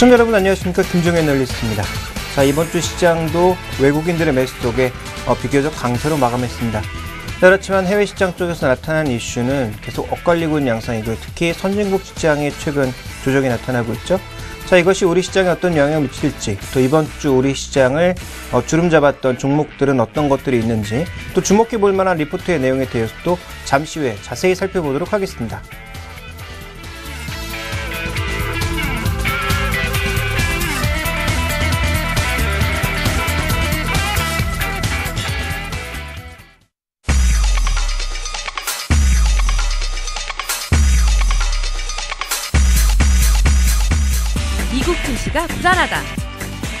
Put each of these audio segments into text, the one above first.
시청자 여러분 안녕하십니까, 김종현 애널리스트입니다. 자, 이번 주 시장도 외국인들의 매수 덕에 비교적 강세로 마감했습니다. 그렇지만 해외 시장 쪽에서 나타난 이슈는 계속 엇갈리고 있는 양상이고요. 특히 선진국 시장에 최근 조정이 나타나고 있죠. 자, 이것이 우리 시장에 어떤 영향을 미칠지, 또 이번 주 우리 시장을 주름 잡았던 종목들은 어떤 것들이 있는지, 또 주목해 볼 만한 리포트의 내용에 대해서도 잠시 후에 자세히 살펴보도록 하겠습니다. 미국 증시가 불안하다.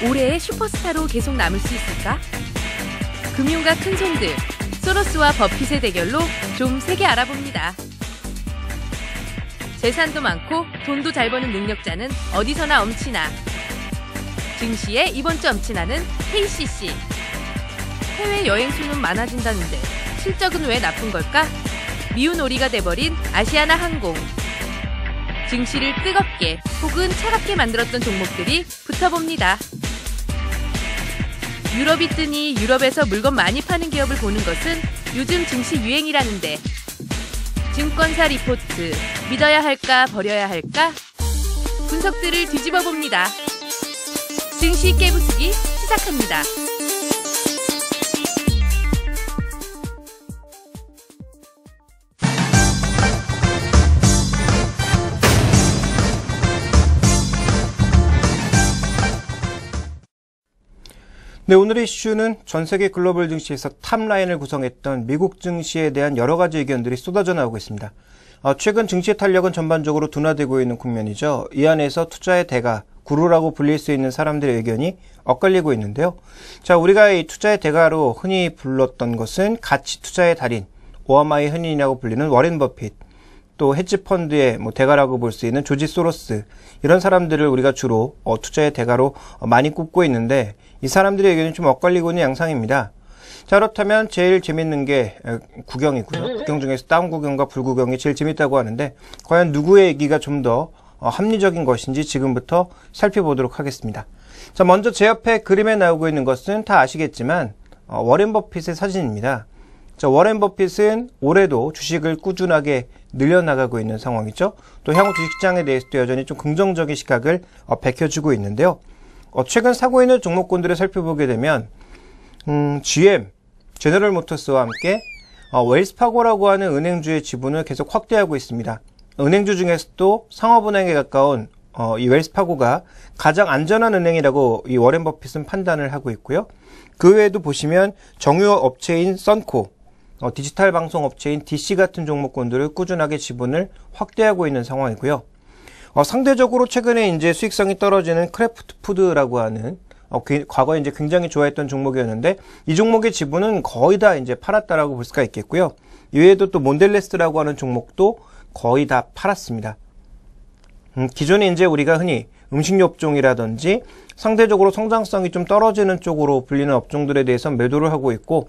올해의 슈퍼스타로 계속 남을 수 있을까? 금융가 큰손들, 소로스와 버핏의 대결로 좀 세게 알아봅니다. 재산도 많고 돈도 잘 버는 능력자는 어디서나 엄친아. 증시의 이번 주 엄친아는 KCC. 해외 여행 수는 많아진다는데 실적은 왜 나쁜 걸까? 미운 오리가 돼버린 아시아나 항공. 증시를 뜨겁게 혹은 차갑게 만들었던 종목들이 붙어봅니다. 유럽이 뜨니 유럽에서 물건 많이 파는 기업을 보는 것은 요즘 증시 유행이라는데, 증권사 리포트 믿어야 할까 버려야 할까? 분석들을 뒤집어 봅니다. 증시 깨부수기 시작합니다. 네, 오늘의 이슈는 전 세계 글로벌 증시에서 탑라인을 구성했던 미국 증시에 대한 여러 가지 의견들이 쏟아져 나오고 있습니다. 최근 증시의 탄력은 전반적으로 둔화되고 있는 국면이죠. 이 안에서 투자의 대가, 구루라고 불릴 수 있는 사람들의 의견이 엇갈리고 있는데요. 자, 우리가 이 투자의 대가로 흔히 불렀던 것은 가치 투자의 달인, 오하마의 흔인이라고 불리는 워렌 버핏, 또 헤지펀드의 대가라고 볼 수 있는 조지 소로스, 이런 사람들을 우리가 주로 투자의 대가로 많이 꼽고 있는데, 이 사람들의 의견이 좀 엇갈리고 있는 양상입니다. 자, 그렇다면 제일 재밌는 게 구경이고요. 구경 중에서 다운 구경과 불구경이 제일 재밌다고 하는데, 과연 누구의 얘기가 좀 더 합리적인 것인지 지금부터 살펴보도록 하겠습니다. 자, 먼저 제 옆에 그림에 나오고 있는 것은 다 아시겠지만 워렌 버핏의 사진입니다. 자, 워렌 버핏은 올해도 주식을 꾸준하게 늘려나가고 있는 상황이죠. 또 향후 주식시장에 대해서도 여전히 좀 긍정적인 시각을 밝혀주고 있는데요. 최근 사고 있는 종목군들을 살펴보게 되면 GM, 제너럴 모터스와 함께 웰스파고라고 하는 은행주의 지분을 계속 확대하고 있습니다. 은행주 중에서도 상업은행에 가까운 이 웰스파고가 가장 안전한 은행이라고 이 워렌 버핏은 판단을 하고 있고요. 그 외에도 보시면 정유 업체인 썬코, 디지털 방송 업체인 DC 같은 종목군들을 꾸준하게 지분을 확대하고 있는 상황이고요. 상대적으로 최근에 이제 수익성이 떨어지는 크래프트 푸드라고 하는 과거에 이제 굉장히 좋아했던 종목이었는데, 이 종목의 지분은 거의 다 이제 팔았다라고 볼 수가 있겠고요. 이외에도 또 몬델레스라고 하는 종목도 거의 다 팔았습니다. 기존에 이제 우리가 흔히 음식료 업종이라든지 상대적으로 성장성이 좀 떨어지는 쪽으로 불리는 업종들에 대해서 매도를 하고 있고,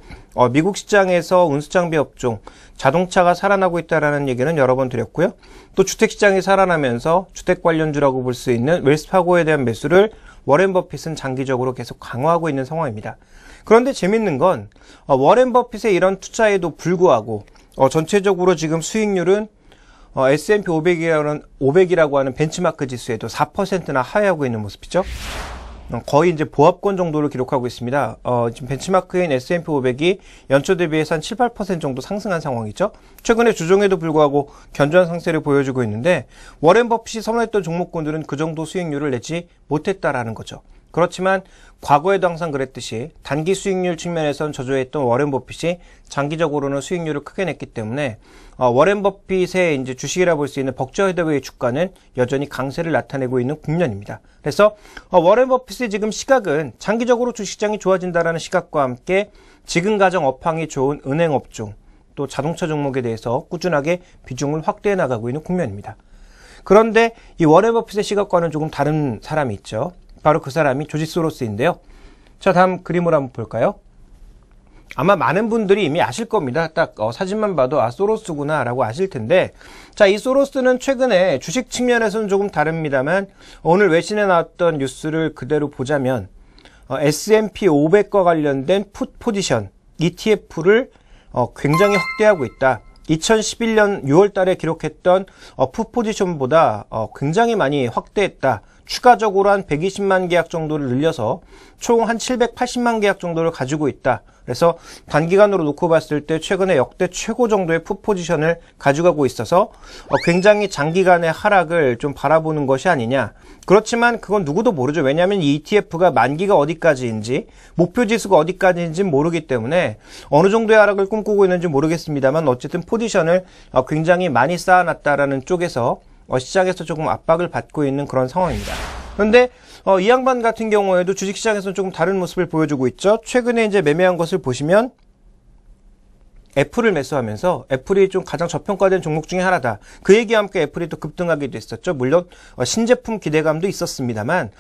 미국 시장에서 운수장비 업종, 자동차가 살아나고 있다라는 얘기는 여러 번 드렸고요. 또 주택시장이 살아나면서 주택 관련주라고 볼 수 있는 웰스파고에 대한 매수를 워렌 버핏은 장기적으로 계속 강화하고 있는 상황입니다. 그런데 재밌는 건 워렌 버핏의 이런 투자에도 불구하고 전체적으로 지금 수익률은 S&P 500이라고 하는 벤치마크 지수에도 4%나 하회하고 있는 모습이죠. 거의 이제 보합권 정도를 기록하고 있습니다. 지금 벤치마크인 S&P 500이 연초 대비해서 한 7, 8% 정도 상승한 상황이죠. 최근에 주종에도 불구하고 견조한 상세를 보여주고 있는데, 워렌 버핏이 선호했던 종목군들은 그 정도 수익률을 내지 못했다라는 거죠. 그렇지만 과거에도 항상 그랬듯이 단기 수익률 측면에서는 저조했던 워렌 버핏이 장기적으로는 수익률을 크게 냈기 때문에 워렌 버핏의 이제 주식이라 볼 수 있는 버크셔 해서웨이 주가는 여전히 강세를 나타내고 있는 국면입니다. 그래서 워렌 버핏의 지금 시각은 장기적으로 주식시장이 좋아진다라는 시각과 함께 지금 가장 업황이 좋은 은행 업종, 또 자동차 종목에 대해서 꾸준하게 비중을 확대해 나가고 있는 국면입니다. 그런데 이 워렌 버핏의 시각과는 조금 다른 사람이 있죠. 바로 그 사람이 조지 소로스인데요. 자, 다음 그림을 한번 볼까요? 아마 많은 분들이 이미 아실 겁니다. 딱 사진만 봐도 소로스구나 라고 아실 텐데, 자, 이 소로스는 최근에 주식 측면에서는 조금 다릅니다만 오늘 외신에 나왔던 뉴스를 그대로 보자면 S&P 500과 관련된 풋 포지션 ETF를 굉장히 확대하고 있다. 2011년 6월 달에 기록했던 풋 포지션보다 굉장히 많이 확대했다. 추가적으로 한 120만 계약 정도를 늘려서 총 한 780만 계약 정도를 가지고 있다. 그래서 단기간으로 놓고 봤을 때 최근에 역대 최고 정도의 풋 포지션을 가져가고 있어서 굉장히 장기간의 하락을 좀 바라보는 것이 아니냐. 그렇지만 그건 누구도 모르죠. 왜냐하면 이 ETF가 만기가 어디까지인지 목표 지수가 어디까지인지 모르기 때문에 어느 정도의 하락을 꿈꾸고 있는지 모르겠습니다만 어쨌든 포지션을 굉장히 많이 쌓아놨다라는 쪽에서 시장에서 조금 압박을 받고 있는 그런 상황입니다. 그런데 이 양반 같은 경우에도 주식시장에서는 조금 다른 모습을 보여주고 있죠. 최근에 이제 매매한 것을 보시면 애플을 매수하면서 애플이 좀 가장 저평가된 종목 중에 하나다. 그 얘기와 함께 애플이 또 급등하기도 했었죠. 물론 신제품 기대감도 있었습니다만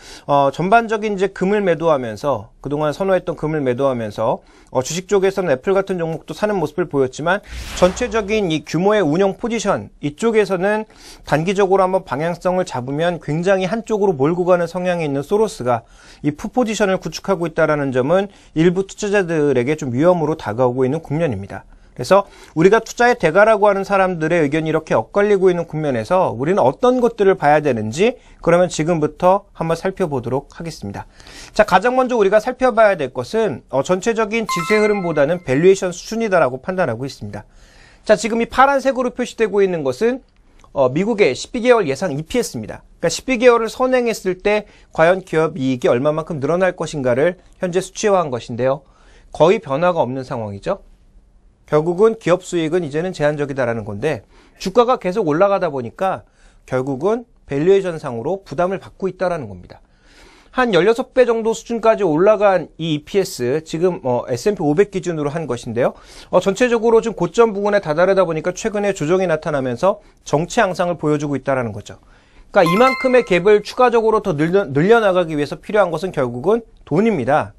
전반적인 이제 금을 매도하면서 그동안 선호했던 금을 매도하면서 주식 쪽에서는 애플 같은 종목도 사는 모습을 보였지만 전체적인 이 규모의 운영 포지션 이쪽에서는 단기적으로 한번 방향성을 잡으면 굉장히 한쪽으로 몰고 가는 성향이 있는 소로스가 이 풋 포지션을 구축하고 있다는 점은 일부 투자자들에게 좀 위험으로 다가오고 있는 국면입니다. 그래서 우리가 투자의 대가라고 하는 사람들의 의견이 이렇게 엇갈리고 있는 국면에서 우리는 어떤 것들을 봐야 되는지 그러면 지금부터 한번 살펴보도록 하겠습니다. 자, 가장 먼저 우리가 살펴봐야 될 것은 전체적인 지수의 흐름보다는 밸류에이션 수준이다라고 판단하고 있습니다. 자, 지금 이 파란색으로 표시되고 있는 것은 미국의 12개월 예상 EPS입니다. 그러니까 12개월을 선행했을 때 과연 기업 이익이 얼마만큼 늘어날 것인가를 현재 수치화한 것인데요. 거의 변화가 없는 상황이죠. 결국은 기업 수익은 이제는 제한적이다라는 건데 주가가 계속 올라가다 보니까 결국은 밸류에이션 상으로 부담을 받고 있다라는 겁니다. 한 16배 정도 수준까지 올라간 이 EPS 지금 S&P 500 기준으로 한 것인데요. 전체적으로 좀 고점 부근에 다다르다 보니까 최근에 조정이 나타나면서 정체 양상을 보여주고 있다라는 거죠. 그러니까 이만큼의 갭을 추가적으로 더 늘려나가기 위해서 필요한 것은 결국은 돈입니다.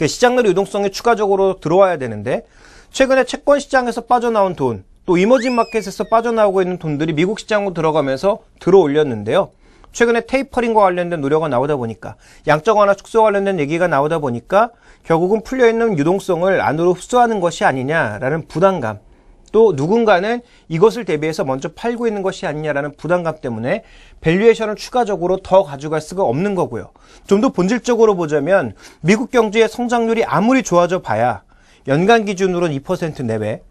시장 내 유동성이 추가적으로 들어와야 되는데 최근에 채권 시장에서 빠져나온 돈, 또 이머징 마켓에서 빠져나오고 있는 돈들이 미국 시장으로 들어가면서 들어올렸는데요. 최근에 테이퍼링과 관련된 우려가 나오다 보니까 양적 완화 축소 관련된 얘기가 나오다 보니까 결국은 풀려있는 유동성을 안으로 흡수하는 것이 아니냐라는 부담감, 또 누군가는 이것을 대비해서 먼저 팔고 있는 것이 아니냐라는 부담감 때문에 밸류에이션을 추가적으로 더 가져갈 수가 없는 거고요. 좀 더 본질적으로 보자면 미국 경제의 성장률이 아무리 좋아져 봐야 연간 기준으로는 2% 내외,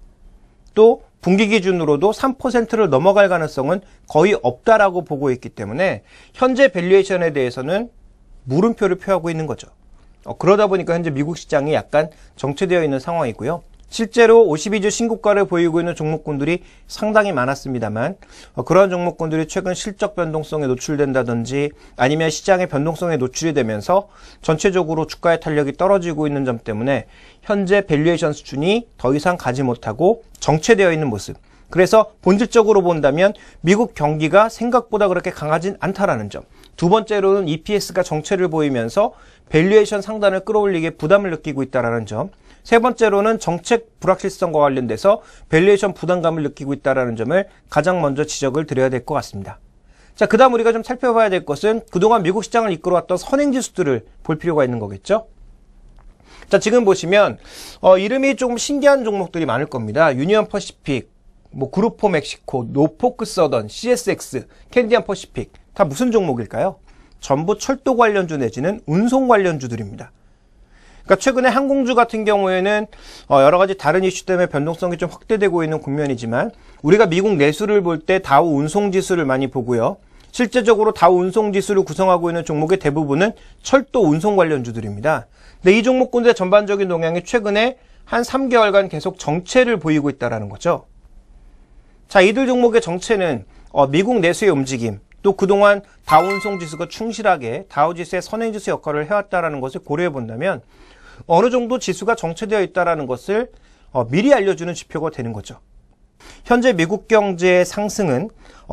또 분기 기준으로도 3%를 넘어갈 가능성은 거의 없다라고 보고 있기 때문에 현재 밸류에이션에 대해서는 물음표를 표하고 있는 거죠. 그러다 보니까 현재 미국 시장이 약간 정체되어 있는 상황이고요. 실제로 52주 신고가를 보이고 있는 종목군들이 상당히 많았습니다만 그러한 종목군들이 최근 실적 변동성에 노출된다든지 아니면 시장의 변동성에 노출이 되면서 전체적으로 주가의 탄력이 떨어지고 있는 점 때문에 현재 밸류에이션 수준이 더 이상 가지 못하고 정체되어 있는 모습. 그래서 본질적으로 본다면 미국 경기가 생각보다 그렇게 강하진 않다라는 점. 두 번째로는 EPS가 정체를 보이면서 밸류에이션 상단을 끌어올리기에 부담을 느끼고 있다는 점. 세 번째로는 정책 불확실성과 관련돼서 밸류에이션 부담감을 느끼고 있다는 점을 가장 먼저 지적을 드려야 될 것 같습니다. 자, 그 다음 우리가 좀 살펴봐야 될 것은 그동안 미국 시장을 이끌어왔던 선행지수들을 볼 필요가 있는 거겠죠. 자, 지금 보시면 이름이 조금 신기한 종목들이 많을 겁니다. 유니언 퍼시픽, 그루포 멕시코, 노포크 서던, CSX, 캔디안 퍼시픽 다 무슨 종목일까요? 전부 철도 관련주 내지는 운송 관련주들입니다. 그러니까 최근에 항공주 같은 경우에는 여러 가지 다른 이슈 때문에 변동성이 좀 확대되고 있는 국면이지만 우리가 미국 내수를 볼 때 다우 운송지수를 많이 보고요. 실제적으로 다우 운송지수를 구성하고 있는 종목의 대부분은 철도 운송 관련주들입니다. 근데 이 종목군들의 전반적인 동향이 최근에 한 3개월간 계속 정체를 보이고 있다는 거죠. 자, 이들 종목의 정체는 미국 내수의 움직임, 또 그동안 다우 운송지수가 충실하게 다우지수의 선행지수 역할을 해왔다는 것을 고려해 본다면 어느 정도 지수가 정체되어 있다는 것을 미리 알려주는 지표가 되는 거죠. 현재 미국 경제의 상승은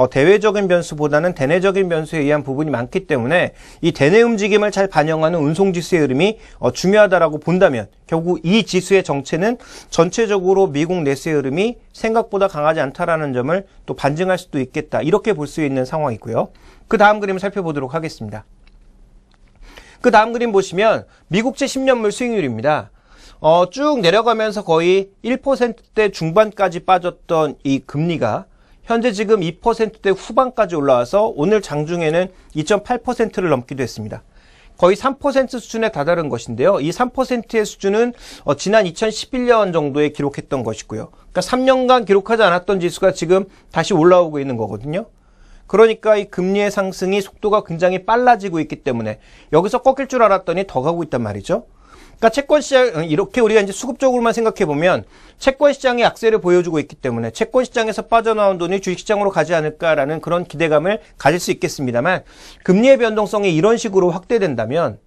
대외적인 변수보다는 대내적인 변수에 의한 부분이 많기 때문에 이 대내 움직임을 잘 반영하는 운송지수의 흐름이 중요하다라고 본다면 결국 이 지수의 정체는 전체적으로 미국 내수의 흐름이 생각보다 강하지 않다라는 점을 또 반증할 수도 있겠다. 이렇게 볼 수 있는 상황이고요. 그 다음 그림을 살펴보도록 하겠습니다. 그 다음 그림 보시면 미국채 10년물 수익률입니다. 쭉 내려가면서 거의 1%대 중반까지 빠졌던 이 금리가 현재 지금 2%대 후반까지 올라와서 오늘 장중에는 2.8%를 넘기도 했습니다. 거의 3% 수준에 다다른 것인데요. 이 3%의 수준은 지난 2011년 정도에 기록했던 것이고요. 그러니까 3년간 기록하지 않았던 지수가 지금 다시 올라오고 있는 거거든요. 그러니까 이 금리의 상승이 속도가 굉장히 빨라지고 있기 때문에 여기서 꺾일 줄 알았더니 더 가고 있단 말이죠. 그러니까 채권 시장, 이렇게 우리가 이제 수급적으로만 생각해 보면 채권 시장이 약세를 보여주고 있기 때문에 채권 시장에서 빠져나온 돈이 주식 시장으로 가지 않을까라는 그런 기대감을 가질 수 있겠습니다만 금리의 변동성이 이런 식으로 확대된다면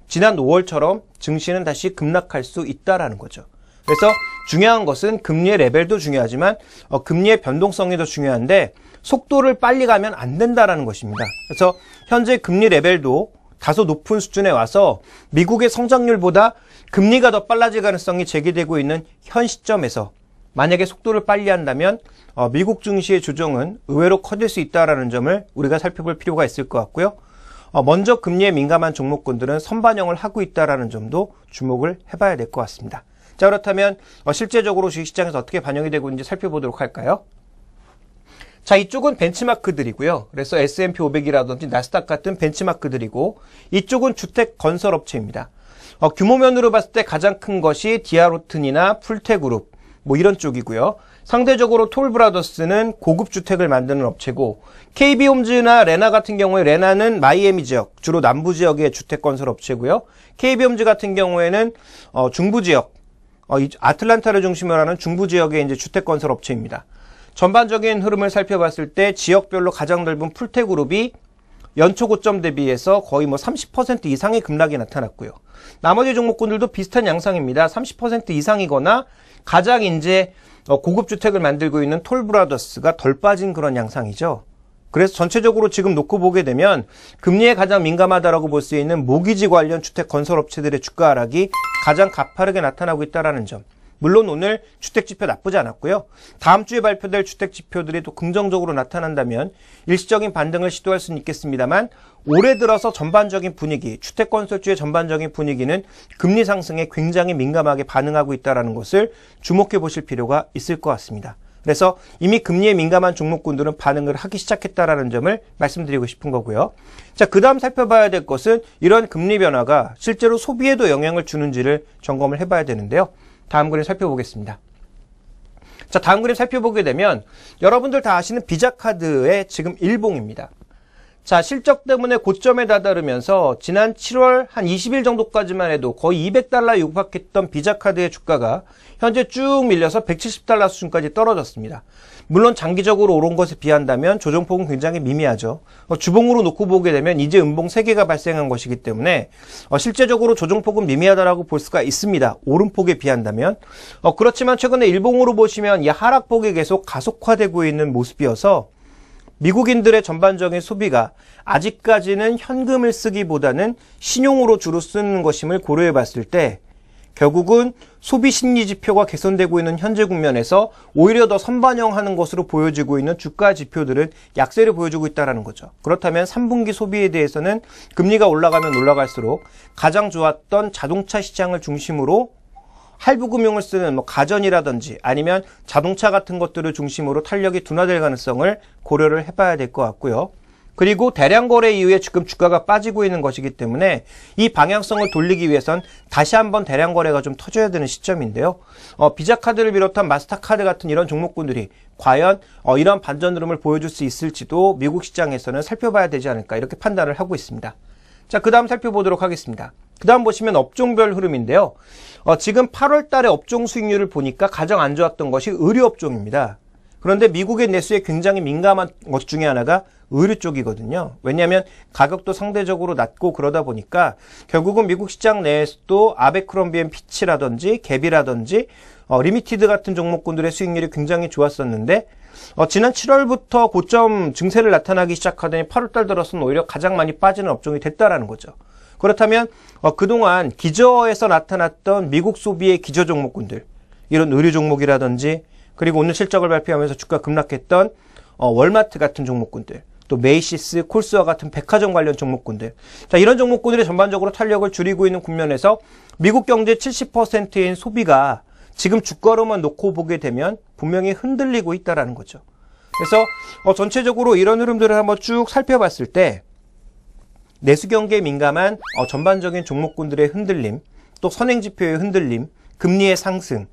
지난 5월처럼 증시는 다시 급락할 수 있다라는 거죠. 그래서 중요한 것은 금리의 레벨도 중요하지만 금리의 변동성이 더 중요한데 속도를 빨리 가면 안 된다라는 것입니다. 그래서 현재 금리 레벨도 다소 높은 수준에 와서 미국의 성장률보다 금리가 더 빨라질 가능성이 제기되고 있는 현 시점에서 만약에 속도를 빨리 한다면 미국 증시의 조정은 의외로 커질 수 있다는 점을 우리가 살펴볼 필요가 있을 것 같고요. 먼저 금리에 민감한 종목군들은 선반영을 하고 있다는 점도 주목을 해봐야 될 것 같습니다. 자, 그렇다면 실제적으로 주식시장에서 어떻게 반영이 되고 있는지 살펴보도록 할까요? 자, 이쪽은 벤치마크들이고요. 그래서 S&P 500이라든지 나스닥 같은 벤치마크들이고 이쪽은 주택 건설 업체입니다. 규모면으로 봤을 때 가장 큰 것이 디아로튼이나 풀테그룹 뭐 이런 쪽이고요. 상대적으로 톨브라더스는 고급 주택을 만드는 업체고 KB홈즈나 레나 같은 경우에 레나는 마이애미 지역, 주로 남부 지역의 주택 건설 업체고요. KB홈즈 같은 경우에는 중부 지역, 아틀란타를 중심으로 하는 중부 지역의 이제 주택 건설 업체입니다. 전반적인 흐름을 살펴봤을 때 지역별로 가장 넓은 풀테그룹이 연초 고점 대비해서 거의 30% 이상의 급락이 나타났고요. 나머지 종목군들도 비슷한 양상입니다. 30% 이상이거나 가장 이제 고급 주택을 만들고 있는 톨브라더스가 덜 빠진 그런 양상이죠. 그래서 전체적으로 지금 놓고 보게 되면 금리에 가장 민감하다라고 볼 수 있는 모기지 관련 주택 건설 업체들의 주가 하락이 가장 가파르게 나타나고 있다는 점. 물론 오늘 주택지표 나쁘지 않았고요. 다음 주에 발표될 주택지표들이 또 긍정적으로 나타난다면 일시적인 반등을 시도할 수는 있겠습니다만 올해 들어서 전반적인 분위기, 주택건설주의 전반적인 분위기는 금리 상승에 굉장히 민감하게 반응하고 있다는 것을 주목해 보실 필요가 있을 것 같습니다. 그래서 이미 금리에 민감한 종목군들은 반응을 하기 시작했다는 점을 말씀드리고 싶은 거고요. 자, 그 다음 살펴봐야 될 것은 이런 금리 변화가 실제로 소비에도 영향을 주는지를 점검을 해봐야 되는데요. 다음 그림 살펴보겠습니다. 자, 다음 그림 살펴보게 되면 여러분들 다 아시는 비자카드의 지금 일봉입니다. 자, 실적 때문에 고점에 다다르면서 지난 7월 한 20일 정도까지만 해도 거의 200달러 육박했던 비자카드의 주가가 현재 쭉 밀려서 170달러 수준까지 떨어졌습니다. 물론 장기적으로 오른 것에 비한다면 조정폭은 굉장히 미미하죠. 주봉으로 놓고 보게 되면 이제 음봉 3개가 발생한 것이기 때문에 실제적으로 조정폭은 미미하다라고 볼 수가 있습니다. 오름폭에 비한다면. 그렇지만 최근에 일봉으로 보시면 이 하락폭이 계속 가속화되고 있는 모습이어서 미국인들의 전반적인 소비가 아직까지는 현금을 쓰기보다는 신용으로 주로 쓰는 것임을 고려해 봤을 때 결국은 소비 심리 지표가 개선되고 있는 현재 국면에서 오히려 더 선반영하는 것으로 보여지고 있는 주가 지표들은 약세를 보여주고 있다는 거죠. 그렇다면 3분기 소비에 대해서는 금리가 올라가면 올라갈수록 가장 좋았던 자동차 시장을 중심으로 할부금융을 쓰는 가전이라든지 아니면 자동차 같은 것들을 중심으로 탄력이 둔화될 가능성을 고려를 해봐야 될 것 같고요. 그리고 대량 거래 이후에 지금 주가가 빠지고 있는 것이기 때문에 이 방향성을 돌리기 위해선 다시 한번 대량 거래가 좀 터져야 되는 시점인데요. 비자카드를 비롯한 마스터카드 같은 이런 종목군들이 과연 이러한 반전 흐름을 보여줄 수 있을지도 미국 시장에서는 살펴봐야 되지 않을까 이렇게 판단을 하고 있습니다. 자, 그 다음 살펴보도록 하겠습니다. 그 다음 보시면 업종별 흐름인데요. 지금 8월 달에 업종 수익률을 보니까 가장 안 좋았던 것이 의류업종입니다. 그런데 미국의 내수에 굉장히 민감한 것 중에 하나가 의류 쪽이거든요. 왜냐하면 가격도 상대적으로 낮고 그러다 보니까 결국은 미국 시장 내에서도 아베크롬비 앤 피치라든지 갭이라든지 리미티드 같은 종목군들의 수익률이 굉장히 좋았었는데 지난 7월부터 고점 증세를 나타나기 시작하더니 8월달 들어서는 오히려 가장 많이 빠지는 업종이 됐다라는 거죠. 그렇다면 그동안 기저에서 나타났던 미국 소비의 기저 종목군들, 이런 의류 종목이라든지 그리고 오늘 실적을 발표하면서 주가 급락했던 월마트 같은 종목군들, 또 메이시스, 콜스와 같은 백화점 관련 종목군들, 자, 이런 종목군들이 전반적으로 탄력을 줄이고 있는 국면에서 미국 경제 70%인 소비가 지금 주가로만 놓고 보게 되면 분명히 흔들리고 있다라는 거죠. 그래서 전체적으로 이런 흐름들을 한번 쭉 살펴봤을 때 내수 경기에 민감한 전반적인 종목군들의 흔들림, 또 선행지표의 흔들림, 금리의 상승,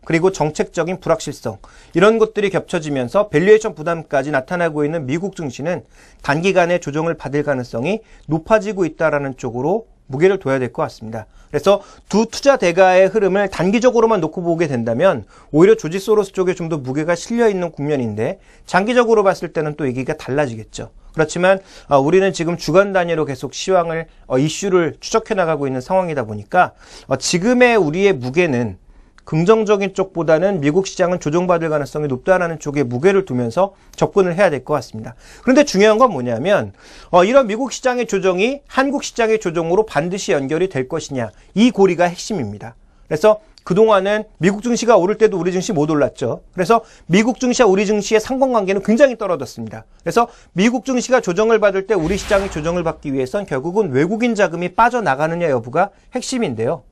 그리고 정책적인 불확실성, 이런 것들이 겹쳐지면서 밸류에이션 부담까지 나타나고 있는 미국 증시는 단기간에 조정을 받을 가능성이 높아지고 있다는 쪽으로 무게를 둬야 될 것 같습니다. 그래서 두 투자 대가의 흐름을 단기적으로만 놓고 보게 된다면 오히려 조지 소로스 쪽에 좀 더 무게가 실려 있는 국면인데, 장기적으로 봤을 때는 또 얘기가 달라지겠죠. 그렇지만 우리는 지금 주간 단위로 계속 시황을 이슈를 추적해 나가고 있는 상황이다 보니까 지금의 우리의 무게는 긍정적인 쪽보다는 미국 시장은 조정받을 가능성이 높다라는 쪽에 무게를 두면서 접근을 해야 될 것 같습니다. 그런데 중요한 건 뭐냐면 이런 미국 시장의 조정이 한국 시장의 조정으로 반드시 연결이 될 것이냐, 이 고리가 핵심입니다. 그래서 그동안은 미국 증시가 오를 때도 우리 증시 못 올랐죠. 그래서 미국 증시와 우리 증시의 상관관계는 굉장히 떨어졌습니다. 그래서 미국 증시가 조정을 받을 때 우리 시장이 조정을 받기 위해선 결국은 외국인 자금이 빠져나가느냐 여부가 핵심인데요.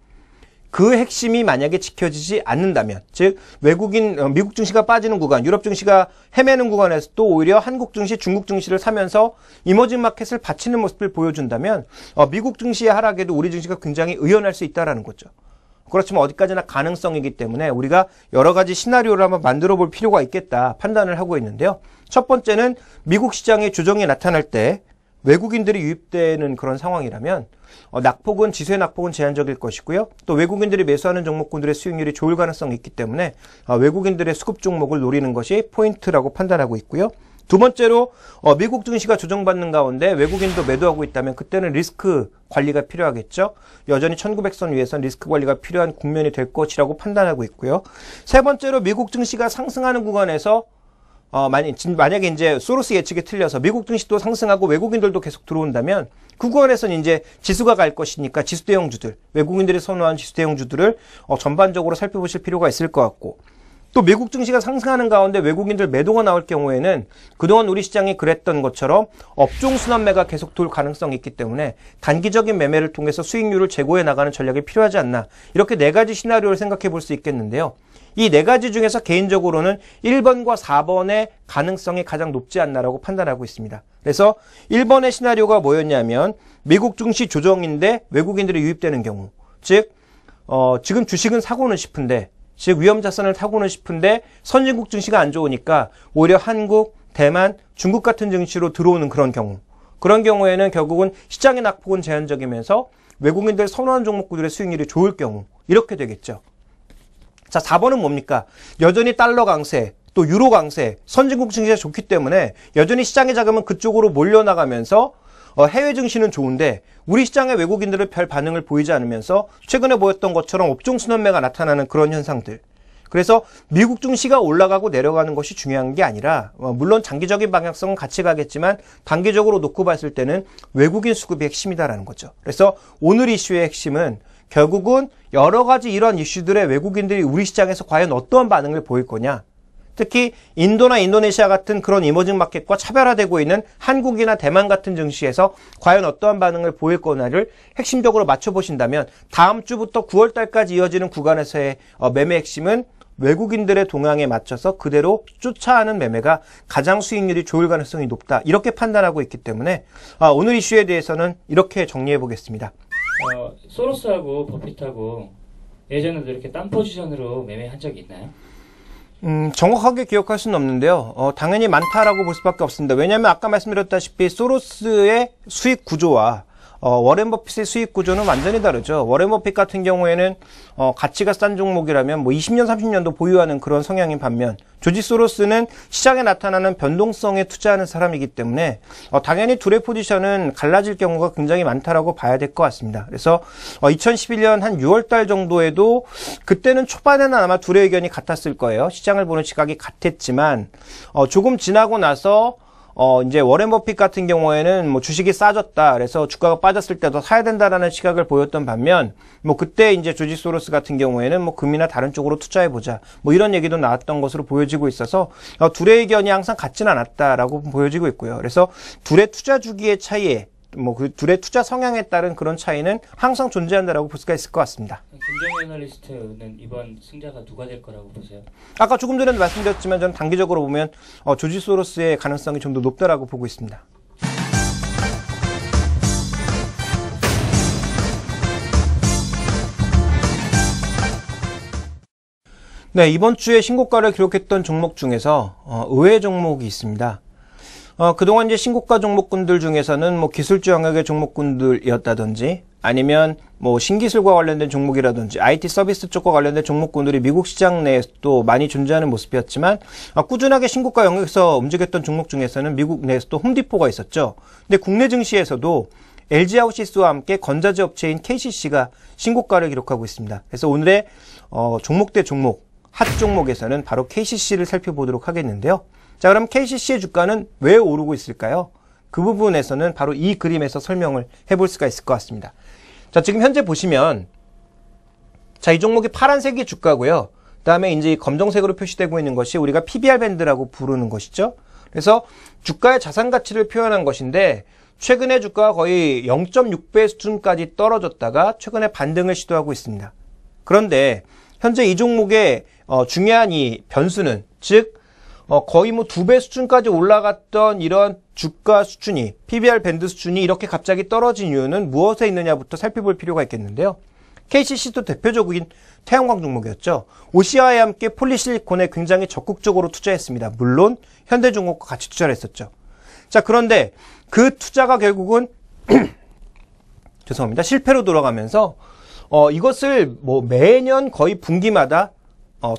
그 핵심이 만약에 지켜지지 않는다면, 즉 미국 증시가 빠지는 구간, 유럽 증시가 헤매는 구간에서 또 오히려 한국 증시, 중국 증시를 사면서 이머징 마켓을 받치는 모습을 보여준다면 미국 증시의 하락에도 우리 증시가 굉장히 의연할 수 있다는 거죠. 그렇지만 어디까지나 가능성이기 때문에 우리가 여러 가지 시나리오를 한번 만들어 볼 필요가 있겠다 판단을 하고 있는데요. 첫 번째는 미국 시장의 조정이 나타날 때 외국인들이 유입되는 그런 상황이라면 낙폭은, 지수의 낙폭은 제한적일 것이고요. 또 외국인들이 매수하는 종목군들의 수익률이 좋을 가능성이 있기 때문에 외국인들의 수급 종목을 노리는 것이 포인트라고 판단하고 있고요. 두 번째로 미국 증시가 조정받는 가운데 외국인도 매도하고 있다면 그때는 리스크 관리가 필요하겠죠. 여전히 1900선 위에선 리스크 관리가 필요한 국면이 될 것이라고 판단하고 있고요. 세 번째로 미국 증시가 상승하는 구간에서 만약에 이제 소로스 예측이 틀려서 미국 증시도 상승하고 외국인들도 계속 들어온다면 그 구간에서는 이제 지수가 갈 것이니까 지수 대형주들, 외국인들이 선호하는 지수 대형주들을 전반적으로 살펴보실 필요가 있을 것 같고, 또 미국 증시가 상승하는 가운데 외국인들 매도가 나올 경우에는 그동안 우리 시장이 그랬던 것처럼 업종 순환매가 계속 돌 가능성이 있기 때문에 단기적인 매매를 통해서 수익률을 제고해 나가는 전략이 필요하지 않나, 이렇게 네 가지 시나리오를 생각해 볼 수 있겠는데요. 이 네 가지 중에서 개인적으로는 1번과 4번의 가능성이 가장 높지 않나라고 판단하고 있습니다. 그래서 1번의 시나리오가 뭐였냐면 미국 증시 조정인데 외국인들이 유입되는 경우, 즉 지금 주식은 사고는 싶은데, 즉 위험자산을 사고는 싶은데 선진국 증시가 안 좋으니까 오히려 한국, 대만, 중국 같은 증시로 들어오는 그런 경우, 그런 경우에는 결국은 시장의 낙폭은 제한적이면서 외국인들 선호하는 종목들의 수익률이 좋을 경우, 이렇게 되겠죠. 자, 4번은 뭡니까? 여전히 달러 강세, 또 유로 강세, 선진국 증시가 좋기 때문에 여전히 시장의 자금은 그쪽으로 몰려나가면서 해외 증시는 좋은데 우리 시장의 외국인들은 별 반응을 보이지 않으면서 최근에 보였던 것처럼 업종 순환매가 나타나는 그런 현상들. 그래서 미국 증시가 올라가고 내려가는 것이 중요한 게 아니라 물론 장기적인 방향성은 같이 가겠지만 단기적으로 놓고 봤을 때는 외국인 수급이 핵심이다라는 거죠. 그래서 오늘 이슈의 핵심은 결국은 여러 가지 이런 이슈들의 외국인들이 우리 시장에서 과연 어떠한 반응을 보일 거냐. 특히 인도나 인도네시아 같은 그런 이머징 마켓과 차별화되고 있는 한국이나 대만 같은 증시에서 과연 어떠한 반응을 보일 거냐를 핵심적으로 맞춰보신다면 다음 주부터 9월 달까지 이어지는 구간에서의 매매 핵심은 외국인들의 동향에 맞춰서 그대로 쫓아하는 매매가 가장 수익률이 좋을 가능성이 높다, 이렇게 판단하고 있기 때문에 오늘 이슈에 대해서는 이렇게 정리해 보겠습니다. 소로스하고 버핏하고 예전에도 이렇게 딴 포지션으로 매매한 적이 있나요? 정확하게 기억할 수는 없는데요. 당연히 많다라고 볼 수밖에 없습니다. 왜냐하면 아까 말씀드렸다시피 소로스의 수익 구조와 워렌 버핏의 수익 구조는 완전히 다르죠. 워렌 버핏 같은 경우에는 가치가 싼 종목이라면 20년, 30년도 보유하는 그런 성향인 반면 조지 소로스는 시장에 나타나는 변동성에 투자하는 사람이기 때문에 당연히 둘의 포지션은 갈라질 경우가 굉장히 많다라고 봐야 될 것 같습니다. 그래서 2011년 한 6월 달 정도에도 그때는 초반에는 아마 둘의 의견이 같았을 거예요. 시장을 보는 시각이 같았지만 조금 지나고 나서 이제 워렌 버핏 같은 경우에는 뭐 주식이 싸졌다. 그래서 주가가 빠졌을 때도 사야 된다라는 시각을 보였던 반면, 뭐 그때 이제 조지 소로스 같은 경우에는 뭐 금이나 다른 쪽으로 투자해보자. 뭐 이런 얘기도 나왔던 것으로 보여지고 있어서 둘의 의견이 항상 같지는 않았다라고 보여지고 있고요. 그래서 둘의 투자 주기의 차이에, 뭐 그 둘의 투자 성향에 따른 그런 차이는 항상 존재한다라고 볼 수가 있을 것 같습니다. 김정희 애널리스트는 이번 승자가 누가 될 거라고 보세요? 아까 조금 전에도 말씀드렸지만 저는 단기적으로 보면 조지 소로스의 가능성이 좀 더 높다라고 보고 있습니다. 네, 이번 주에 신고가를 기록했던 종목 중에서 의외 종목이 있습니다. 그동안 이제 신고가 종목군들 중에서는 뭐 기술주 영역의 종목군들이었다든지 아니면 뭐 신기술과 관련된 종목이라든지 IT 서비스 쪽과 관련된 종목군들이 미국 시장 내에서도 많이 존재하는 모습이었지만 꾸준하게 신고가 영역에서 움직였던 종목 중에서는 미국 내에서도 홈디포가 있었죠. 근데 국내 증시에서도 LG하우시스와 함께 건자재 업체인 KCC가 신고가를 기록하고 있습니다. 그래서 오늘의 종목 대 종목, 핫 종목에서는 바로 KCC를 살펴보도록 하겠는데요. 자, 그럼 KCC의 주가는 왜 오르고 있을까요? 그 부분에서는 바로 이 그림에서 설명을 해볼 수가 있을 것 같습니다. 자, 지금 현재 보시면, 자, 이 종목이 파란색이 주가고요. 그 다음에 이제 이 검정색으로 표시되고 있는 것이 우리가 PBR 밴드라고 부르는 것이죠. 그래서 주가의 자산 가치를 표현한 것인데, 최근에 주가가 거의 0.6배 수준까지 떨어졌다가 최근에 반등을 시도하고 있습니다. 그런데 현재 이 종목의 중요한 이 변수는, 즉 거의 뭐 2배 수준까지 올라갔던 이런 주가 수준이, PBR 밴드 수준이 이렇게 갑자기 떨어진 이유는 무엇에 있느냐부터 살펴볼 필요가 있겠는데요. KCC도 대표적인 태양광 종목이었죠. OCI와 함께 폴리실리콘에 굉장히 적극적으로 투자했습니다. 물론 현대중공업과 같이 투자를 했었죠. 자, 그런데 그 투자가 결국은 죄송합니다. 실패로 돌아가면서 이것을 뭐 매년 거의 분기마다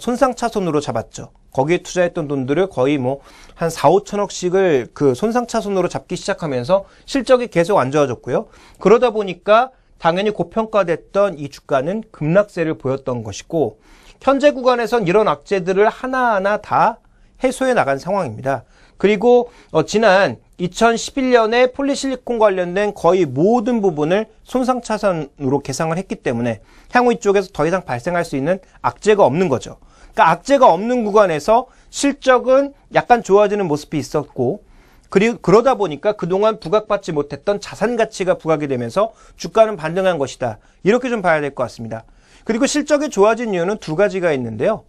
손상차손으로 잡았죠. 거기에 투자했던 돈들을 거의 뭐 한 4, 5천억씩을 그 손상차손으로 잡기 시작하면서 실적이 계속 안 좋아졌고요. 그러다 보니까 당연히 고평가됐던 이 주가는 급락세를 보였던 것이고, 현재 구간에선 이런 악재들을 하나하나 다 해소해 나간 상황입니다. 그리고 지난 2011년에 폴리실리콘 관련된 거의 모든 부분을 손상차손으로 계상을 했기 때문에 향후 이쪽에서 더 이상 발생할 수 있는 악재가 없는 거죠. 그러니까 악재가 없는 구간에서 실적은 약간 좋아지는 모습이 있었고, 그리고 그러다 보니까 그동안 부각받지 못했던 자산 가치가 부각이 되면서 주가는 반등한 것이다. 이렇게 좀 봐야 될 것 같습니다. 그리고 실적이 좋아진 이유는 두 가지가 있는데요.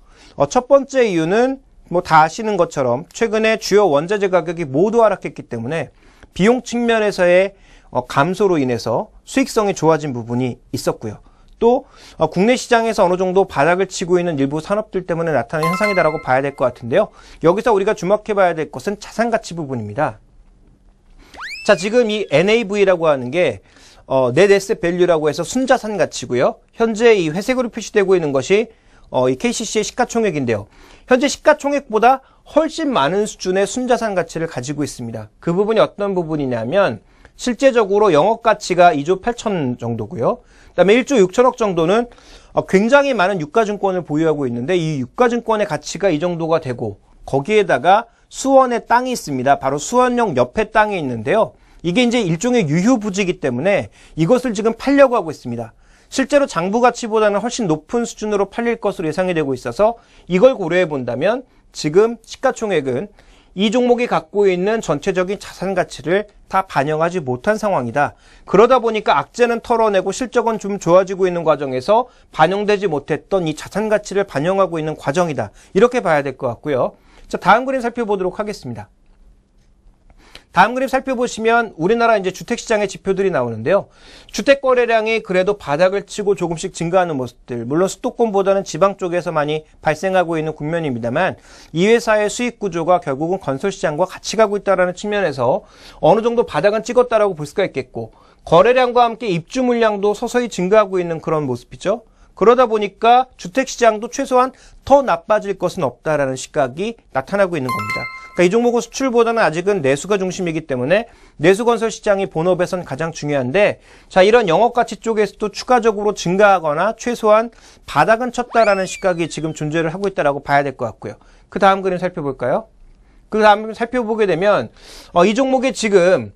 첫 번째 이유는 뭐 다 아시는 것처럼 최근에 주요 원자재 가격이 모두 하락했기 때문에 비용 측면에서의 감소로 인해서 수익성이 좋아진 부분이 있었고요. 또 국내 시장에서 어느 정도 바닥을 치고 있는 일부 산업들 때문에 나타나는 현상이다라고 봐야 될 것 같은데요. 여기서 우리가 주목해 봐야 될 것은 자산가치 부분입니다. 자, 지금 이 NAV라고 하는 게 Net Asset Value라고 해서 순자산 가치고요. 현재 이 회색으로 표시되고 있는 것이 이 KCC의 시가총액인데요. 현재 시가총액보다 훨씬 많은 수준의 순자산 가치를 가지고 있습니다. 그 부분이 어떤 부분이냐면 실제적으로 영업가치가 2조 8천 정도고요. 그다음에 1조 6천억 정도는 굉장히 많은 유가증권을 보유하고 있는데 이 유가증권의 가치가 이 정도가 되고 거기에다가 수원에 땅이 있습니다. 바로 수원역 옆에 땅이 있는데요. 이게 이제 일종의 유휴부지이기 때문에 이것을 지금 팔려고 하고 있습니다. 실제로 장부 가치보다는 훨씬 높은 수준으로 팔릴 것으로 예상이 되고 있어서 이걸 고려해 본다면 지금 시가총액은 이 종목이 갖고 있는 전체적인 자산 가치를 다 반영하지 못한 상황이다. 그러다 보니까 악재는 털어내고 실적은 좀 좋아지고 있는 과정에서 반영되지 못했던 이 자산 가치를 반영하고 있는 과정이다. 이렇게 봐야 될 것 같고요. 자, 다음 그림 살펴보도록 하겠습니다. 다음 그림 살펴보시면 우리나라 이제 주택시장의 지표들이 나오는데요. 주택 거래량이 그래도 바닥을 치고 조금씩 증가하는 모습들, 물론 수도권보다는 지방 쪽에서 많이 발생하고 있는 국면입니다만 이 회사의 수익 구조가 결국은 건설시장과 같이 가고 있다는 측면에서 어느 정도 바닥은 찍었다라고 볼 수가 있겠고, 거래량과 함께 입주 물량도 서서히 증가하고 있는 그런 모습이죠. 그러다 보니까 주택시장도 최소한 더 나빠질 것은 없다라는 시각이 나타나고 있는 겁니다. 그러니까 이 종목은 수출보다는 아직은 내수가 중심이기 때문에 내수건설 시장이 본업에선 가장 중요한데, 자, 이런 영업가치 쪽에서도 추가적으로 증가하거나 최소한 바닥은 쳤다라는 시각이 지금 존재를 하고 있다라고 봐야 될 것 같고요. 그 다음 그림 살펴볼까요? 그 다음 살펴보게 되면 이 종목에 지금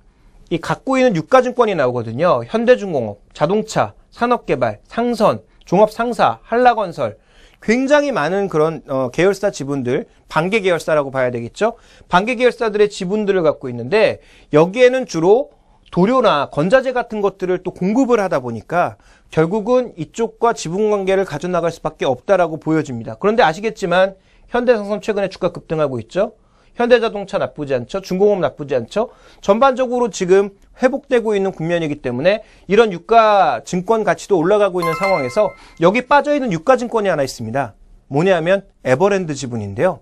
이 갖고 있는 유가증권이 나오거든요. 현대중공업, 자동차, 산업개발, 상선, 종합상사, 한라건설, 굉장히 많은 그런 계열사 지분들, 반개 계열사라고 봐야 되겠죠. 반개 계열사들의 지분들을 갖고 있는데, 여기에는 주로 도료나 건자재 같은 것들을 또 공급을 하다 보니까 결국은 이쪽과 지분 관계를 가져나갈 수밖에 없다라고 보여집니다. 그런데 아시겠지만 현대상선 최근에 주가 급등하고 있죠. 현대자동차 나쁘지 않죠. 중공업 나쁘지 않죠. 전반적으로 지금 회복되고 있는 국면이기 때문에 이런 유가 증권 가치도 올라가고 있는 상황에서 여기 빠져있는 유가 증권이 하나 있습니다. 뭐냐면 에버랜드 지분인데요.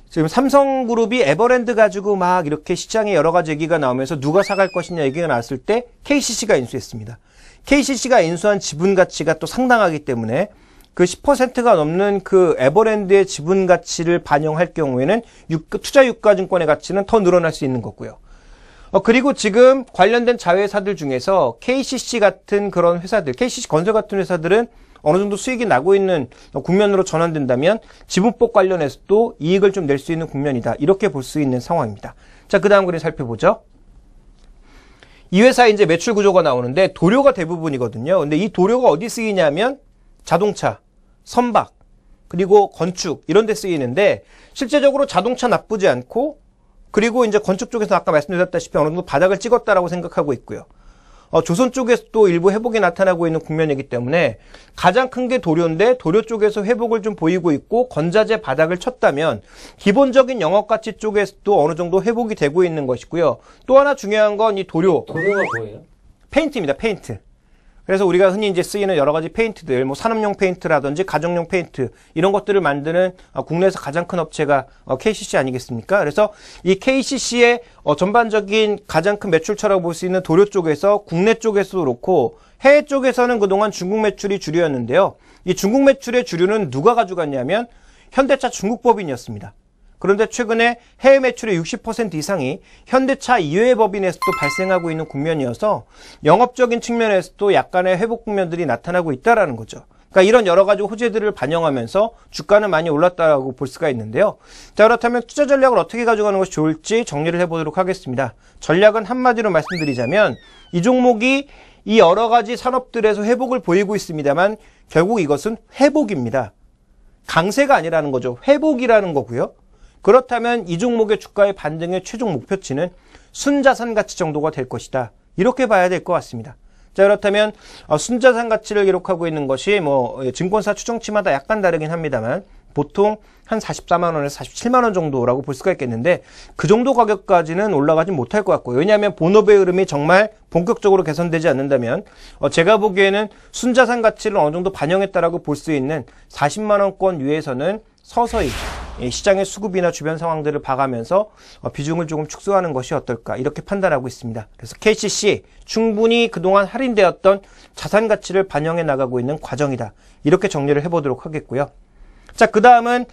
지금 삼성그룹이 에버랜드 가지고 막 이렇게 시장에 여러 가지 얘기가 나오면서 누가 사갈 것이냐 얘기가 나왔을 때 KCC가 인수했습니다. KCC가 인수한 지분 가치가 또 상당하기 때문에 그 10%가 넘는 그 에버랜드의 지분 가치를 반영할 경우에는 투자 유가증권의 가치는 더 늘어날 수 있는 거고요. 그리고 지금 관련된 자회사들 중에서 KCC 같은 그런 회사들, KCC 건설 같은 회사들은 어느 정도 수익이 나고 있는 국면으로 전환된다면 지분법 관련해서도 이익을 좀 낼 수 있는 국면이다. 이렇게 볼 수 있는 상황입니다. 자, 그 다음 그림 살펴보죠. 이 회사의 이제 매출 구조가 나오는데 도료가 대부분이거든요. 근데 이 도료가 어디 쓰이냐면 자동차, 선박, 그리고 건축 이런 데 쓰이는데 실제적으로 자동차 나쁘지 않고, 그리고 이제 건축 쪽에서 아까 말씀드렸다시피 어느 정도 바닥을 찍었다라고 생각하고 있고요. 조선 쪽에서도 일부 회복이 나타나고 있는 국면이기 때문에 가장 큰 게 도료인데 도료 쪽에서 회복을 좀 보이고 있고, 건자재 바닥을 쳤다면 기본적인 영업가치 쪽에서도 어느 정도 회복이 되고 있는 것이고요. 또 하나 중요한 건 이 도료가 뭐예요? 페인트입니다. 페인트. 그래서 우리가 흔히 이제 쓰이는 여러 가지 페인트들, 뭐 산업용 페인트라든지 가정용 페인트 이런 것들을 만드는 국내에서 가장 큰 업체가 KCC 아니겠습니까? 그래서 이 KCC의 전반적인 가장 큰 매출처라고 볼 수 있는 도료 쪽에서 국내 쪽에서도 그렇고 해외 쪽에서는 그동안 중국 매출이 주류였는데요. 이 중국 매출의 주류는 누가 가져갔냐면 현대차 중국법인이었습니다. 그런데 최근에 해외 매출의 60% 이상이 현대차 이외의 법인에서도 발생하고 있는 국면이어서 영업적인 측면에서도 약간의 회복 국면들이 나타나고 있다는 거죠. 그러니까 이런 여러 가지 호재들을 반영하면서 주가는 많이 올랐다고 볼 수가 있는데요. 자, 그렇다면 투자 전략을 어떻게 가져가는 것이 좋을지 정리를 해보도록 하겠습니다. 전략은 한마디로 말씀드리자면 이 종목이 이 여러 가지 산업들에서 회복을 보이고 있습니다만 결국 이것은 회복입니다. 강세가 아니라는 거죠. 회복이라는 거고요. 그렇다면 이 종목의 주가의 반등의 최종 목표치는 순자산 가치 정도가 될 것이다. 이렇게 봐야 될 것 같습니다. 자, 그렇다면 순자산 가치를 기록하고 있는 것이 뭐 증권사 추정치마다 약간 다르긴 합니다만 보통 한 44만 원에서 47만 원 정도라고 볼 수가 있겠는데 그 정도 가격까지는 올라가지 못할 것 같고요. 왜냐하면 본업의 흐름이 정말 본격적으로 개선되지 않는다면 제가 보기에는 순자산 가치를 어느 정도 반영했다라고 볼 수 있는 40만 원권 위에서는 서서히 시장의 수급이나 주변 상황들을 봐가면서 비중을 조금 축소하는 것이 어떨까 이렇게 판단하고 있습니다. 그래서 KCC 충분히 그동안 할인되었던 자산 가치를 반영해 나가고 있는 과정이다. 이렇게 정리를 해보도록 하겠고요. 자, 그 다음은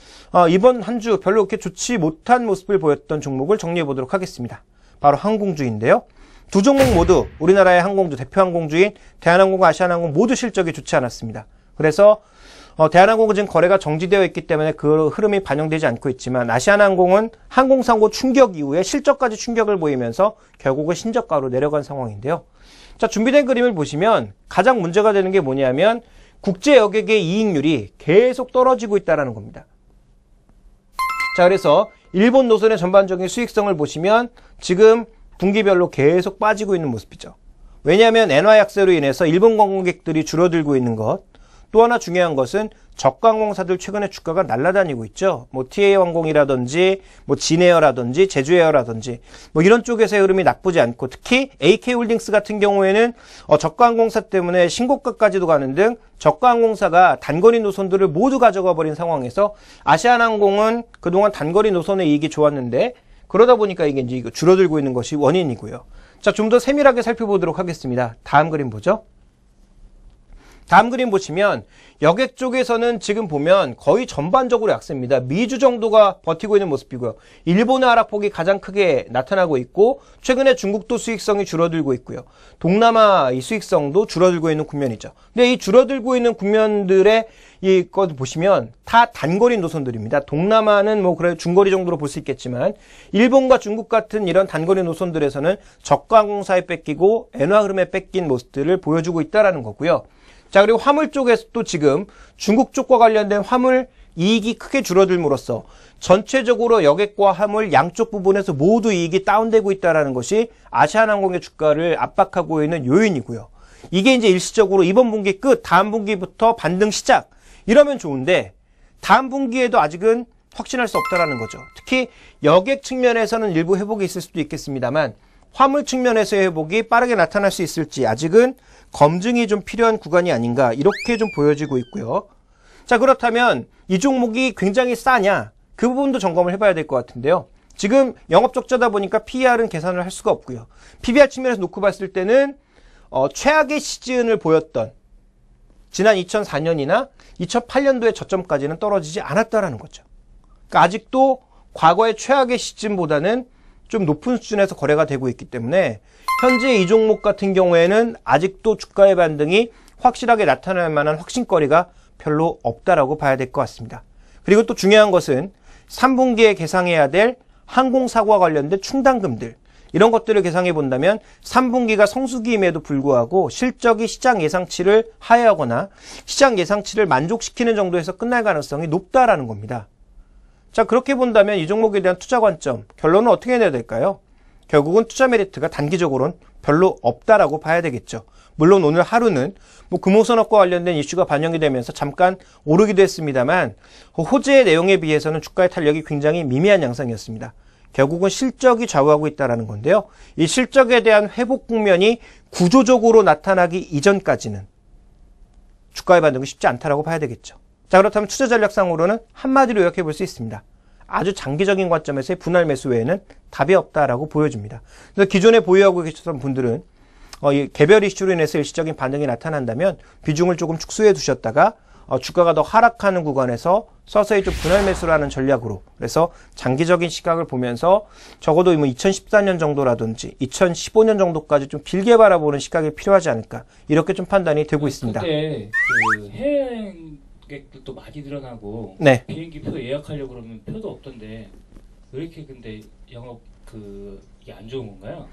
이번 한 주 별로 그렇게 좋지 못한 모습을 보였던 종목을 정리해 보도록 하겠습니다. 바로 항공주인데요. 두 종목 모두 우리나라의 항공주, 대표 항공주인 대한항공과 아시아나항공 모두 실적이 좋지 않았습니다. 그래서 대한항공은 지금 거래가 정지되어 있기 때문에 그 흐름이 반영되지 않고 있지만 아시아나항공은 항공사고 충격 이후에 실적까지 충격을 보이면서 결국은 신저가로 내려간 상황인데요. 자, 준비된 그림을 보시면 가장 문제가 되는 게 뭐냐면 국제 여객의 이익률이 계속 떨어지고 있다는 겁니다. 자, 그래서 일본 노선의 전반적인 수익성을 보시면 지금 분기별로 계속 빠지고 있는 모습이죠. 왜냐하면 엔화 약세로 인해서 일본 관광객들이 줄어들고 있는 것, 또 하나 중요한 것은 저가항공사들 최근에 주가가 날아다니고 있죠. 뭐 TA항공이라든지 뭐 진에어라든지 제주에어라든지 뭐 이런 쪽에서의 흐름이 나쁘지 않고 특히 AK홀딩스 같은 경우에는 저가항공사 때문에 신고가까지도 가는 등 저가항공사가 단거리 노선들을 모두 가져가 버린 상황에서 아시아나항공은 그동안 단거리 노선의 이익이 좋았는데 그러다 보니까 이게 이제 줄어들고 있는 것이 원인이고요. 자, 좀 더 세밀하게 살펴보도록 하겠습니다. 다음 그림 보죠. 다음 그림 보시면 여객 쪽에서는 지금 보면 거의 전반적으로 약세입니다. 미주 정도가 버티고 있는 모습이고요. 일본의 하락폭이 가장 크게 나타나고 있고 최근에 중국도 수익성이 줄어들고 있고요. 동남아 이 수익성도 줄어들고 있는 국면이죠. 근데 이 줄어들고 있는 국면들의 이것 보시면 다 단거리 노선들입니다. 동남아는 뭐 그래 중거리 정도로 볼 수 있겠지만 일본과 중국 같은 이런 단거리 노선들에서는 저가 항공사에 뺏기고 엔화 흐름에 뺏긴 모습들을 보여주고 있다라는 거고요. 자, 그리고 화물 쪽에서도 지금 중국 쪽과 관련된 화물 이익이 크게 줄어들므로써 전체적으로 여객과 화물 양쪽 부분에서 모두 이익이 다운되고 있다는 것이 아시아나항공의 주가를 압박하고 있는 요인이고요. 이게 이제 일시적으로 이번 분기 끝, 다음 분기부터 반등 시작 이러면 좋은데 다음 분기에도 아직은 확신할 수 없다라는 거죠. 특히 여객 측면에서는 일부 회복이 있을 수도 있겠습니다만 화물 측면에서의 회복이 빠르게 나타날 수 있을지 아직은 검증이 좀 필요한 구간이 아닌가 이렇게 좀 보여지고 있고요. 자, 그렇다면 이 종목이 굉장히 싸냐? 그 부분도 점검을 해봐야 될 것 같은데요. 지금 영업적자다 보니까 PER은 계산을 할 수가 없고요. PBR 측면에서 놓고 봤을 때는 최악의 시즌을 보였던 지난 2004년이나 2008년도의 저점까지는 떨어지지 않았다라는 거죠. 그러니까 아직도 과거의 최악의 시즌보다는 좀 높은 수준에서 거래가 되고 있기 때문에 현재 이 종목 같은 경우에는 아직도 주가의 반등이 확실하게 나타날 만한 확신거리가 별로 없다라고 봐야 될 것 같습니다. 그리고 또 중요한 것은 3분기에 계상해야 될 항공사고와 관련된 충당금들 이런 것들을 계상해 본다면 3분기가 성수기임에도 불구하고 실적이 시장 예상치를 하회하거나 시장 예상치를 만족시키는 정도에서 끝날 가능성이 높다라는 겁니다. 자, 그렇게 본다면 이 종목에 대한 투자 관점, 결론은 어떻게 내야 될까요? 결국은 투자 메리트가 단기적으로는 별로 없다라고 봐야 되겠죠. 물론 오늘 하루는 뭐 금호산업과 관련된 이슈가 반영이 되면서 잠깐 오르기도 했습니다만 호재의 내용에 비해서는 주가의 탄력이 굉장히 미미한 양상이었습니다. 결국은 실적이 좌우하고 있다는 건데요. 이 실적에 대한 회복 국면이 구조적으로 나타나기 이전까지는 주가의 반등이 쉽지 않다라고 봐야 되겠죠. 자, 그렇다면 투자 전략상으로는 한마디로 요약해 볼 수 있습니다. 아주 장기적인 관점에서의 분할 매수 외에는 답이 없다라고 보여줍니다. 그래서 기존에 보유하고 계셨던 분들은 이 개별 이슈로 인해서 일시적인 반등이 나타난다면 비중을 조금 축소해 두셨다가 주가가 더 하락하는 구간에서 서서히 좀 분할 매수를 하는 전략으로 그래서 장기적인 시각을 보면서 적어도 뭐 2014년 정도라든지 2015년 정도까지 좀 길게 바라보는 시각이 필요하지 않을까 이렇게 좀 판단이 되고 있습니다. 그때 그 해외여행객들도 많이 늘어나고 네. 비행기 표 예약하려고 그러면 표도 없던데 왜 이렇게 근데 영업 이게 안 좋은 건가요?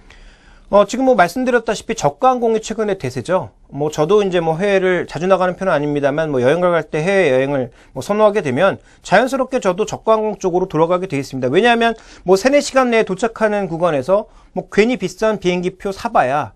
지금 뭐 말씀드렸다시피 저가항공이 최근에 대세죠. 뭐 저도 이제 뭐 해외를 자주 나가는 편은 아닙니다만 뭐 여행을 갈 때 해외 여행을 뭐 선호하게 되면 자연스럽게 저도 저가항공 쪽으로 돌아가게 돼 있습니다. 왜냐하면 뭐 3-4시간 내에 도착하는 구간에서 뭐 괜히 비싼 비행기 표 사봐야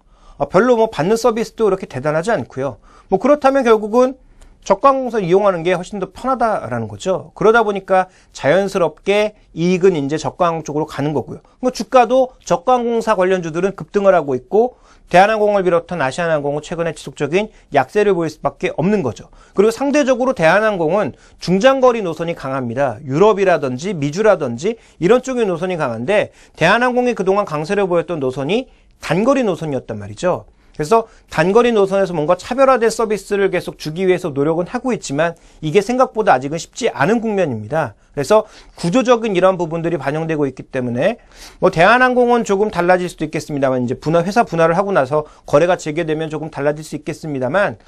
별로 뭐 받는 서비스도 그렇게 대단하지 않고요. 뭐 그렇다면 결국은 저가항공사 이용하는 게 훨씬 더 편하다라는 거죠. 그러다 보니까 자연스럽게 이익은 이제 저가항공 쪽으로 가는 거고요. 주가도 저가항공사 관련주들은 급등을 하고 있고 대한항공을 비롯한 아시아나항공은 최근에 지속적인 약세를 보일 수밖에 없는 거죠. 그리고 상대적으로 대한항공은 중장거리 노선이 강합니다. 유럽이라든지 미주라든지 이런 쪽의 노선이 강한데 대한항공이 그동안 강세를 보였던 노선이 단거리 노선이었단 말이죠. 그래서 단거리 노선에서 뭔가 차별화된 서비스를 계속 주기 위해서 노력은 하고 있지만 이게 생각보다 아직은 쉽지 않은 국면입니다. 그래서 구조적인 이런 부분들이 반영되고 있기 때문에 뭐 대한항공은 조금 달라질 수도 있겠습니다만 이제 회사 분할을 하고 나서 거래가 재개되면 조금 달라질 수 있겠습니다만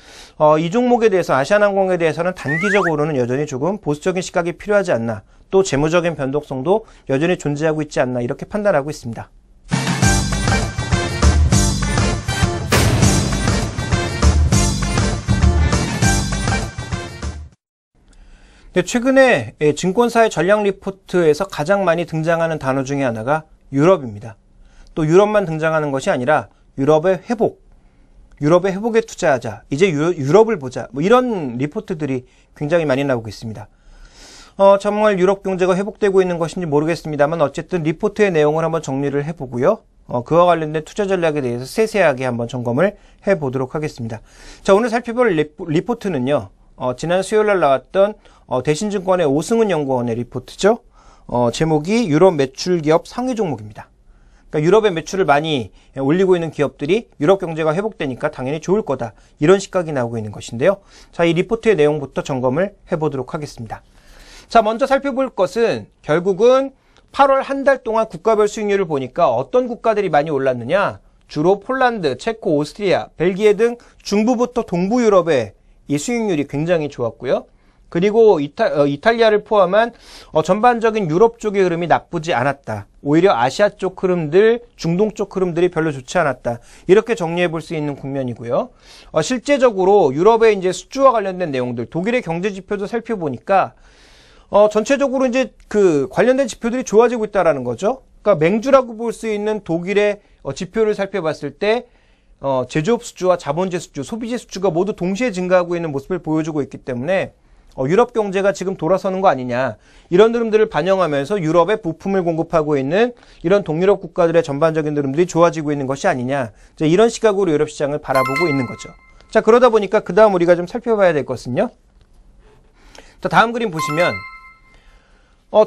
이 종목에 대해서 아시아나항공에 대해서는 단기적으로는 여전히 조금 보수적인 시각이 필요하지 않나 또 재무적인 변동성도 여전히 존재하고 있지 않나 이렇게 판단하고 있습니다. 최근에 증권사의 전략 리포트에서 가장 많이 등장하는 단어 중에 하나가 유럽입니다. 또 유럽만 등장하는 것이 아니라 유럽의 회복에 투자하자, 이제 유럽을 보자, 뭐 이런 리포트들이 굉장히 많이 나오고 있습니다. 정말 유럽 경제가 회복되고 있는 것인지 모르겠습니다만 어쨌든 리포트의 내용을 한번 정리를 해보고요. 그와 관련된 투자 전략에 대해서 세세하게 한번 점검을 해보도록 하겠습니다. 자, 오늘 살펴볼 리포트는요. 지난 수요일날 나왔던 대신증권의 오승훈 연구원의 리포트죠. 제목이 유럽 매출 기업 상위 종목입니다. 그러니까 유럽의 매출을 많이 올리고 있는 기업들이 유럽 경제가 회복되니까 당연히 좋을 거다. 이런 시각이 나오고 있는 것인데요. 자, 이 리포트의 내용부터 점검을 해보도록 하겠습니다. 자, 먼저 살펴볼 것은 결국은 8월 한 달 동안 국가별 수익률을 보니까 어떤 국가들이 많이 올랐느냐? 주로 폴란드, 체코, 오스트리아, 벨기에 등 중부부터 동부 유럽의 이 수익률이 굉장히 좋았고요. 그리고 이탈리아를 포함한 전반적인 유럽 쪽의 흐름이 나쁘지 않았다. 오히려 아시아 쪽 흐름들, 중동 쪽 흐름들이 별로 좋지 않았다. 이렇게 정리해 볼 수 있는 국면이고요. 실제적으로 유럽의 이제 수주와 관련된 내용들, 독일의 경제 지표도 살펴보니까 전체적으로 이제 그 관련된 지표들이 좋아지고 있다라는 거죠. 그러니까 맹주라고 볼 수 있는 독일의 지표를 살펴봤을 때 제조업 수주와 자본재 수주, 소비재 수주가 모두 동시에 증가하고 있는 모습을 보여주고 있기 때문에 유럽 경제가 지금 돌아서는 거 아니냐, 이런 흐름들을 반영하면서 유럽에 부품을 공급하고 있는 이런 동유럽 국가들의 전반적인 흐름들이 좋아지고 있는 것이 아니냐, 이런 시각으로 유럽 시장을 바라보고 있는 거죠. 자, 그러다 보니까 그 다음 우리가 좀 살펴봐야 될 것은요. 자, 다음 그림 보시면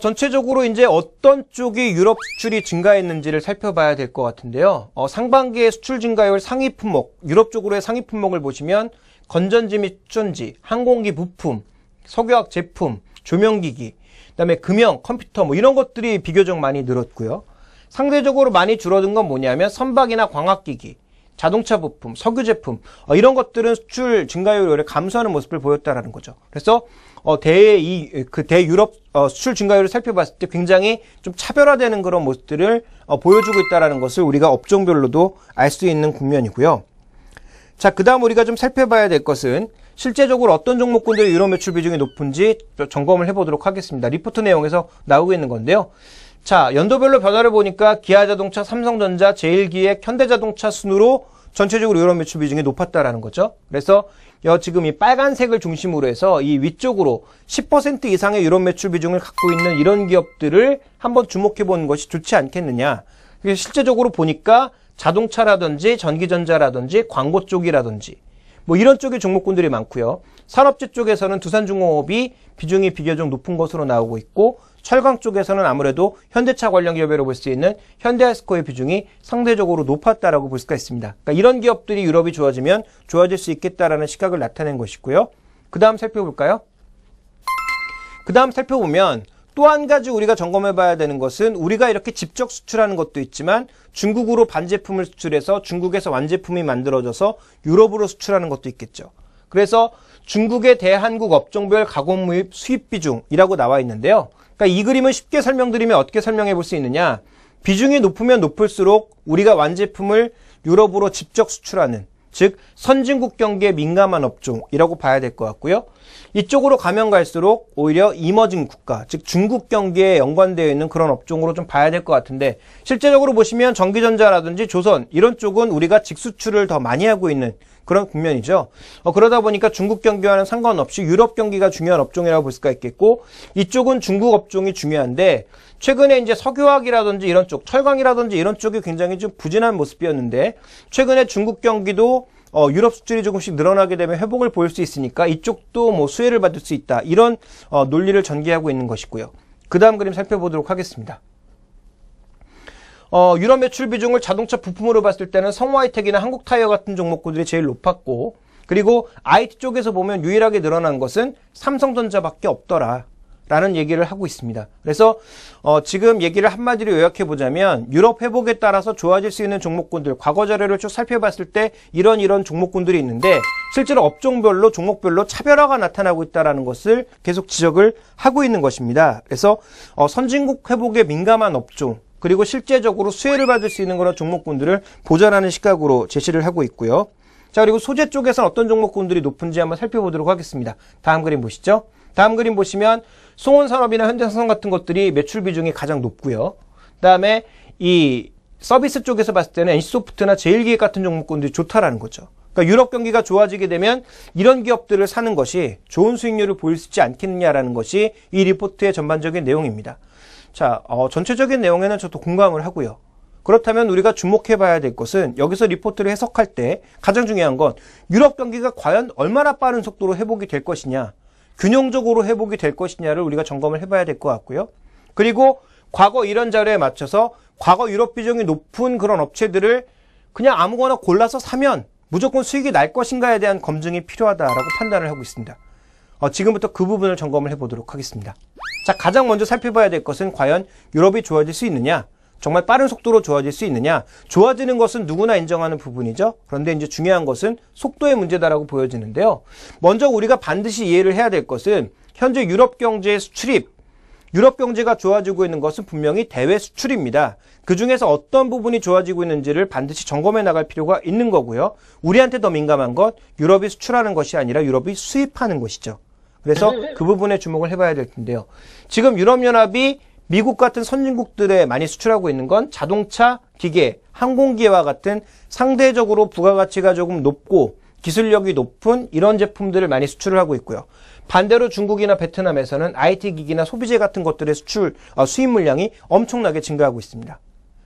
전체적으로 이제 어떤 쪽이 유럽 수출이 증가했는지를 살펴봐야 될 것 같은데요. 상반기의 수출 증가율 상위 품목, 유럽 쪽으로의 상위 품목을 보시면 건전지 및 추전지, 항공기 부품, 석유화학 제품, 조명기기, 그다음에 금형, 컴퓨터 뭐 이런 것들이 비교적 많이 늘었고요. 상대적으로 많이 줄어든 건 뭐냐면 선박이나 광학기기, 자동차 부품, 석유 제품 이런 것들은 수출 증가율이 오히려 감소하는 모습을 보였다라는 거죠. 그래서 대유럽 수출 증가율을 살펴봤을 때 굉장히 좀 차별화되는 그런 모습들을 보여주고 있다라는 것을 우리가 업종별로도 알 수 있는 국면이고요. 자, 그다음 우리가 좀 살펴봐야 될 것은 실제적으로 어떤 종목군들의 유럽 매출 비중이 높은지 점검을 해보도록 하겠습니다. 리포트 내용에서 나오고 있는 건데요. 자, 연도별로 변화를 보니까 기아자동차, 삼성전자, 제일기획, 현대자동차 순으로 전체적으로 유럽 매출 비중이 높았다라는 거죠. 그래서 지금 이 빨간색을 중심으로 해서 이 위쪽으로 10% 이상의 유럽 매출 비중을 갖고 있는 이런 기업들을 한번 주목해 보는 것이 좋지 않겠느냐. 실제적으로 보니까 자동차라든지 전기전자라든지 광고 쪽이라든지 뭐 이런 쪽의 종목군들이 많고요. 산업재 쪽에서는 두산중공업이 비중이 비교적 높은 것으로 나오고 있고, 철강 쪽에서는 아무래도 현대차 관련 기업이라고 볼 수 있는 현대아이스코의 비중이 상대적으로 높았다라고 볼 수가 있습니다. 그러니까 이런 기업들이 유럽이 좋아지면 좋아질 수 있겠다라는 시각을 나타낸 것이고요. 그 다음 살펴볼까요? 그 다음 살펴보면 또 한 가지 우리가 점검해 봐야 되는 것은 우리가 이렇게 직접 수출하는 것도 있지만 중국으로 반제품을 수출해서 중국에서 완제품이 만들어져서 유럽으로 수출하는 것도 있겠죠. 그래서 중국의 대한국 업종별 가공무입 수입 비중이라고 나와 있는데요. 그러니까 이 그림을 쉽게 설명드리면 어떻게 설명해 볼 수 있느냐. 비중이 높으면 높을수록 우리가 완제품을 유럽으로 직접 수출하는, 즉 선진국 경기에 민감한 업종이라고 봐야 될 것 같고요. 이쪽으로 가면 갈수록 오히려 이머징 국가, 즉 중국 경기에 연관되어 있는 그런 업종으로 좀 봐야 될 것 같은데, 실제적으로 보시면 전기전자라든지 조선 이런 쪽은 우리가 직수출을 더 많이 하고 있는 그런 국면이죠. 그러다 보니까 중국 경기와는 상관없이 유럽 경기가 중요한 업종이라고 볼 수가 있겠고, 이쪽은 중국 업종이 중요한데 최근에 이제 석유화학이라든지 이런 쪽, 철강이라든지 이런 쪽이 굉장히 좀 부진한 모습이었는데, 최근에 중국 경기도 유럽 수출이 조금씩 늘어나게 되면 회복을 보일 수 있으니까 이쪽도 뭐 수혜를 받을 수 있다, 이런 논리를 전개하고 있는 것이고요. 그 다음 그림 살펴보도록 하겠습니다. 유럽 매출 비중을 자동차 부품으로 봤을 때는 성화이텍이나 한국타이어 같은 종목군들이 제일 높았고, 그리고 IT 쪽에서 보면 유일하게 늘어난 것은 삼성전자밖에 없더라 라는 얘기를 하고 있습니다. 그래서 지금 얘기를 한마디로 요약해 보자면 유럽 회복에 따라서 좋아질 수 있는 종목군들, 과거 자료를 쭉 살펴봤을 때 이런 종목군들이 있는데, 실제로 업종별로 종목별로 차별화가 나타나고 있다는 것을 계속 지적을 하고 있는 것입니다. 그래서 선진국 회복에 민감한 업종, 그리고 실제적으로 수혜를 받을 수 있는 그런 종목군들을 보전하는 시각으로 제시를 하고 있고요. 자, 그리고 소재 쪽에서는 어떤 종목군들이 높은지 한번 살펴보도록 하겠습니다. 다음 그림 보시죠. 다음 그림 보시면 송원산업이나 현대산업 같은 것들이 매출 비중이 가장 높고요. 그다음에 이 서비스 쪽에서 봤을 때는 NC소프트나 제일기획 같은 종목군들이 좋다라는 거죠. 그러니까 유럽 경기가 좋아지게 되면 이런 기업들을 사는 것이 좋은 수익률을 보일 수 있지 않겠느냐라는 것이 이 리포트의 전반적인 내용입니다. 자, 전체적인 내용에는 저도 공감을 하고요. 그렇다면 우리가 주목해 봐야 될 것은 여기서 리포트를 해석할 때 가장 중요한 건 유럽 경기가 과연 얼마나 빠른 속도로 회복이 될 것이냐, 균형적으로 회복이 될 것이냐를 우리가 점검을 해봐야 될 것 같고요. 그리고 과거 이런 자료에 맞춰서 과거 유럽 비중이 높은 그런 업체들을 그냥 아무거나 골라서 사면 무조건 수익이 날 것인가에 대한 검증이 필요하다라고 판단을 하고 있습니다. 지금부터 그 부분을 점검을 해보도록 하겠습니다. 자, 가장 먼저 살펴봐야 될 것은 과연 유럽이 좋아질 수 있느냐? 정말 빠른 속도로 좋아질 수 있느냐? 좋아지는 것은 누구나 인정하는 부분이죠. 그런데 이제 중요한 것은 속도의 문제다라고 보여지는데요. 먼저 우리가 반드시 이해를 해야 될 것은 현재 유럽 경제의 수출입, 유럽 경제가 좋아지고 있는 것은 분명히 대외 수출입니다. 그 중에서 어떤 부분이 좋아지고 있는지를 반드시 점검해 나갈 필요가 있는 거고요. 우리한테 더 민감한 건 유럽이 수출하는 것이 아니라 유럽이 수입하는 것이죠. 그래서 그 부분에 주목을 해봐야 될 텐데요. 지금 유럽연합이 미국 같은 선진국들에 많이 수출하고 있는 건 자동차, 기계, 항공기와 같은 상대적으로 부가가치가 조금 높고 기술력이 높은 이런 제품들을 많이 수출을 하고 있고요. 반대로 중국이나 베트남에서는 IT 기기나 소비재 같은 것들의 수입 물량이 엄청나게 증가하고 있습니다.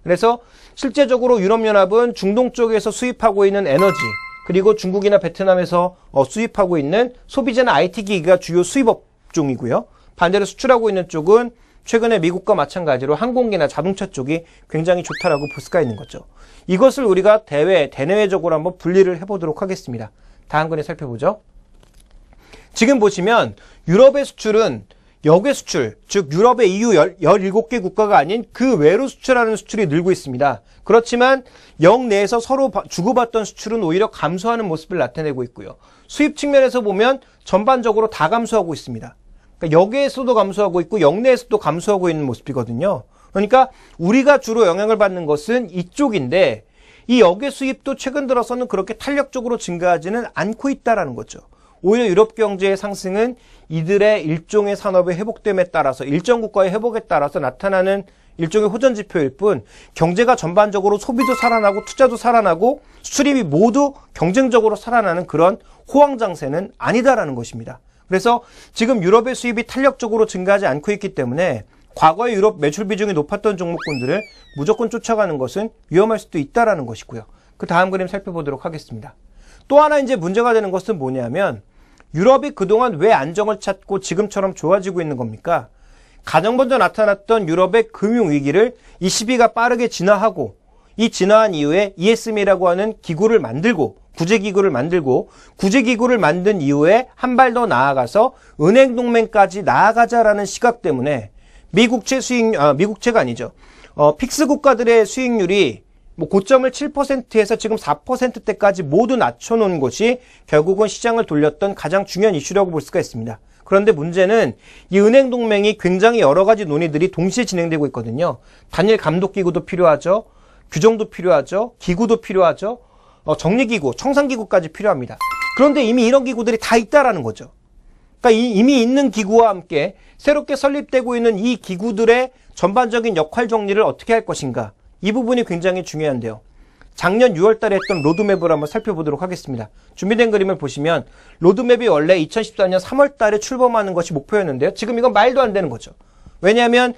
그래서 실제적으로 유럽연합은 중동 쪽에서 수입하고 있는 에너지, 그리고 중국이나 베트남에서 수입하고 있는 소비재나 IT 기기가 주요 수입 업종이고요. 반대로 수출하고 있는 쪽은 최근에 미국과 마찬가지로 항공기나 자동차 쪽이 굉장히 좋다라고 볼 수가 있는 거죠. 이것을 우리가 대내외적으로 한번 분리를 해보도록 하겠습니다. 다음 그림 살펴보죠. 지금 보시면 유럽의 수출은 역외 수출, 즉 유럽의 EU 17개 국가가 아닌 그 외로 수출하는 수출이 늘고 있습니다. 그렇지만 역 내에서 서로 주고받던 수출은 오히려 감소하는 모습을 나타내고 있고요. 수입 측면에서 보면 전반적으로 다 감소하고 있습니다. 그러니까 역외에서도 감소하고 있고 역 내에서도 감소하고 있는 모습이거든요. 그러니까 우리가 주로 영향을 받는 것은 이쪽인데 이 역외 수입도 최근 들어서는 그렇게 탄력적으로 증가하지는 않고 있다라는 거죠. 오히려 유럽 경제의 상승은 이들의 일종의 산업의 회복됨에 따라서 일정 국가의 회복에 따라서 나타나는 일종의 호전 지표일 뿐 경제가 전반적으로 소비도 살아나고 투자도 살아나고 수출입이 모두 경쟁적으로 살아나는 그런 호황장세는 아니다라는 것입니다. 그래서 지금 유럽의 수입이 탄력적으로 증가하지 않고 있기 때문에 과거에 유럽 매출 비중이 높았던 종목군들을 무조건 쫓아가는 것은 위험할 수도 있다라는 것이고요. 그 다음 그림 살펴보도록 하겠습니다. 또 하나 이제 문제가 되는 것은 뭐냐면 유럽이 그동안 왜 안정을 찾고 지금처럼 좋아지고 있는 겁니까? 가장 먼저 나타났던 유럽의 금융위기를 ECB가 빠르게 진화하고 이 진화한 이후에 ESM이라고 하는 기구를 만들고 구제기구를 만든 이후에 한 발 더 나아가서 은행동맹까지 나아가자라는 시각 때문에 미국채가 아니죠. 픽스 국가들의 수익률이 고점을 7%에서 지금 4%대까지 모두 낮춰놓은 것이 결국은 시장을 돌렸던 가장 중요한 이슈라고 볼 수가 있습니다. 그런데 문제는 이 은행동맹이 굉장히 여러 가지 논의들이 동시에 진행되고 있거든요. 단일 감독기구도 필요하죠. 규정도 필요하죠. 기구도 필요하죠. 정리기구, 청산기구까지 필요합니다. 그런데 이미 이런 기구들이 다 있다라는 거죠. 그러니까 이미 있는 기구와 함께 새롭게 설립되고 있는 이 기구들의 전반적인 역할 정리를 어떻게 할 것인가. 이 부분이 굉장히 중요한데요. 작년 6월 달에 했던 로드맵을 한번 살펴보도록 하겠습니다. 준비된 그림을 보시면 로드맵이 원래 2014년 3월 달에 출범하는 것이 목표였는데요. 지금 이건 말도 안 되는 거죠. 왜냐하면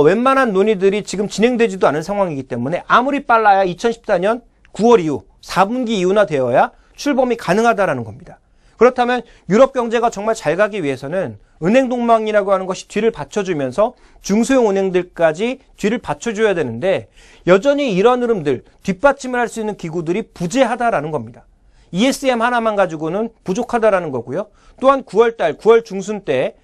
웬만한 논의들이 지금 진행되지도 않은 상황이기 때문에 아무리 빨라야 2014년 9월 이후 4분기 이후나 되어야 출범이 가능하다라는 겁니다. 그렇다면 유럽 경제가 정말 잘 가기 위해서는 은행동맹이라고 하는 것이 뒤를 받쳐주면서 중소형 은행들까지 뒤를 받쳐줘야 되는데 여전히 이런 흐름들, 뒷받침을 할 수 있는 기구들이 부재하다라는 겁니다. ESM 하나만 가지고는 부족하다라는 거고요. 또한 9월 중순 때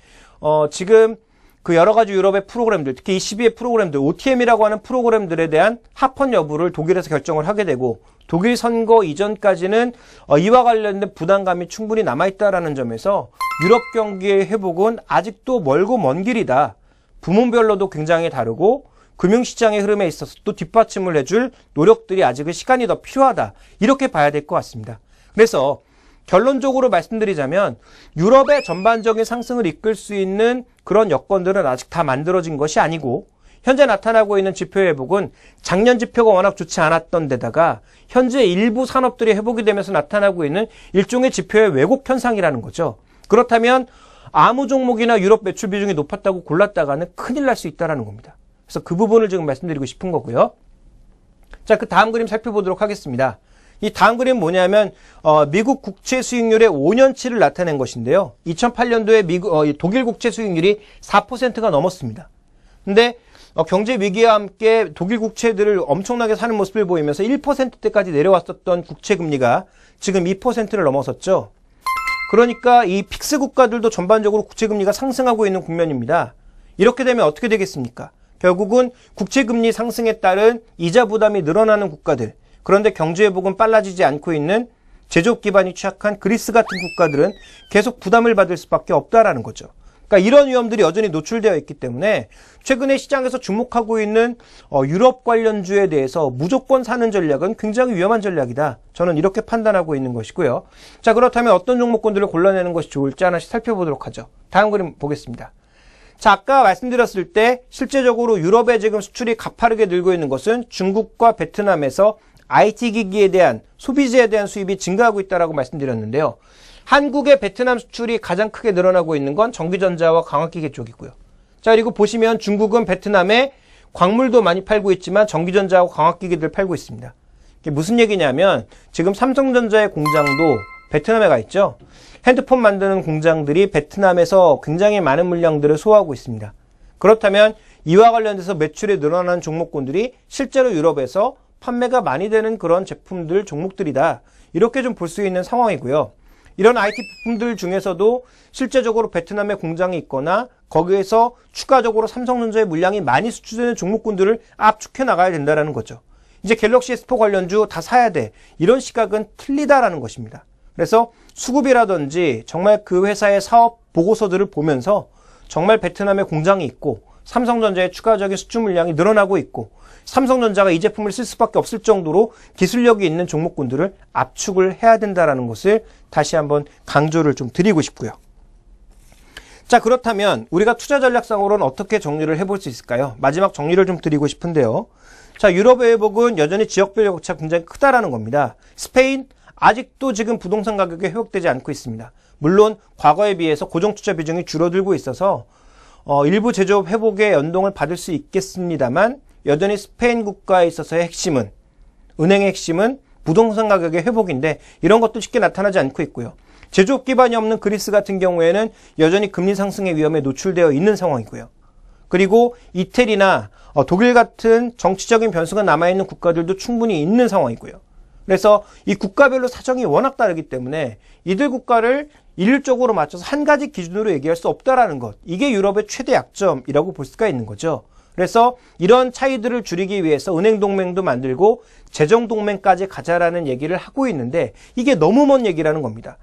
지금 그 여러 가지 유럽의 프로그램들, 특히 ECB의 프로그램들, OTM이라고 하는 프로그램들에 대한 합헌 여부를 독일에서 결정을 하게 되고 독일 선거 이전까지는 이와 관련된 부담감이 충분히 남아있다라는 점에서 유럽 경기의 회복은 아직도 멀고 먼 길이다. 부문별로도 굉장히 다르고 금융시장의 흐름에 있어서 또 뒷받침을 해줄 노력들이 아직은 시간이 더 필요하다. 이렇게 봐야 될 것 같습니다. 그래서 결론적으로 말씀드리자면 유럽의 전반적인 상승을 이끌 수 있는 그런 여건들은 아직 다 만들어진 것이 아니고 현재 나타나고 있는 지표 회복은 작년 지표가 워낙 좋지 않았던 데다가 현재 일부 산업들이 회복이 되면서 나타나고 있는 일종의 지표의 왜곡 현상이라는 거죠. 그렇다면 아무 종목이나 유럽 매출 비중이 높았다고 골랐다가는 큰일 날 수 있다는 겁니다. 그래서 그 부분을 지금 말씀드리고 싶은 거고요. 자, 그 다음 그림 살펴보도록 하겠습니다. 이 다음 그림 뭐냐면 미국 국채 수익률의 5년치를 나타낸 것인데요. 2008년도에 독일 국채 수익률이 4%가 넘었습니다. 근데 경제 위기와 함께 독일 국채들을 엄청나게 사는 모습을 보이면서 1%대까지 내려왔었던 국채 금리가 지금 2%를 넘어섰죠. 그러니까 이 픽스 국가들도 전반적으로 국채 금리가 상승하고 있는 국면입니다. 이렇게 되면 어떻게 되겠습니까? 결국은 국채 금리 상승에 따른 이자 부담이 늘어나는 국가들, 그런데 경제 회복은 빨라지지 않고 있는 제조업 기반이 취약한 그리스 같은 국가들은 계속 부담을 받을 수밖에 없다라는 거죠. 그러니까 이런 위험들이 여전히 노출되어 있기 때문에 최근에 시장에서 주목하고 있는 유럽 관련주에 대해서 무조건 사는 전략은 굉장히 위험한 전략이다. 저는 이렇게 판단하고 있는 것이고요. 자, 그렇다면 어떤 종목군들을 골라내는 것이 좋을지 하나씩 살펴보도록 하죠. 다음 그림 보겠습니다. 자, 아까 말씀드렸을 때 실제적으로 유럽에 지금 수출이 가파르게 늘고 있는 것은 중국과 베트남에서 IT 기기에 대한 소비재에 대한 수입이 증가하고 있다라고 말씀드렸는데요. 한국의 베트남 수출이 가장 크게 늘어나고 있는 건 전기전자와 광학기계 쪽이고요. 자, 그리고 보시면 중국은 베트남에 광물도 많이 팔고 있지만 전기전자와 광학기계들 팔고 있습니다. 이게 무슨 얘기냐면 지금 삼성전자의 공장도 베트남에 가 있죠. 핸드폰 만드는 공장들이 베트남에서 굉장히 많은 물량들을 소화하고 있습니다. 그렇다면 이와 관련돼서 매출이 늘어나는 종목군들이 실제로 유럽에서 판매가 많이 되는 그런 제품들, 종목들이다. 이렇게 좀 볼 수 있는 상황이고요. 이런 IT 부품들 중에서도 실제적으로 베트남에 공장이 있거나 거기에서 추가적으로 삼성전자의 물량이 많이 수출되는 종목군들을 압축해 나가야 된다는 거죠. 이제 갤럭시 S4 관련주 다 사야 돼. 이런 시각은 틀리다라는 것입니다. 그래서 수급이라든지 정말 그 회사의 사업 보고서들을 보면서 정말 베트남에 공장이 있고 삼성전자의 추가적인 수출 물량이 늘어나고 있고 삼성전자가 이 제품을 쓸 수밖에 없을 정도로 기술력이 있는 종목군들을 압축을 해야 된다는 것을 다시 한번 강조를 좀 드리고 싶고요. 자, 그렇다면 우리가 투자 전략상으로는 어떻게 정리를 해볼 수 있을까요? 마지막 정리를 좀 드리고 싶은데요. 자, 유럽의 회복은 여전히 지역별 격차가 굉장히 크다라는 겁니다. 스페인 아직도 지금 부동산 가격이 회복되지 않고 있습니다. 물론 과거에 비해서 고정투자 비중이 줄어들고 있어서 일부 제조업 회복에 연동을 받을 수 있겠습니다만 여전히 스페인 국가에 있어서의 핵심은 은행의 핵심은 부동산 가격의 회복인데 이런 것도 쉽게 나타나지 않고 있고요. 제조업 기반이 없는 그리스 같은 경우에는 여전히 금리 상승의 위험에 노출되어 있는 상황이고요. 그리고 이태리나 독일 같은 정치적인 변수가 남아있는 국가들도 충분히 있는 상황이고요. 그래서 이 국가별로 사정이 워낙 다르기 때문에 이들 국가를 일률적으로 맞춰서 한 가지 기준으로 얘기할 수 없다라는 것. 이게 유럽의 최대 약점이라고 볼 수가 있는 거죠. 그래서 이런 차이들을 줄이기 위해서 은행동맹도 만들고 재정동맹까지 가자라는 얘기를 하고 있는데 이게 너무 먼 얘기라는 겁니다.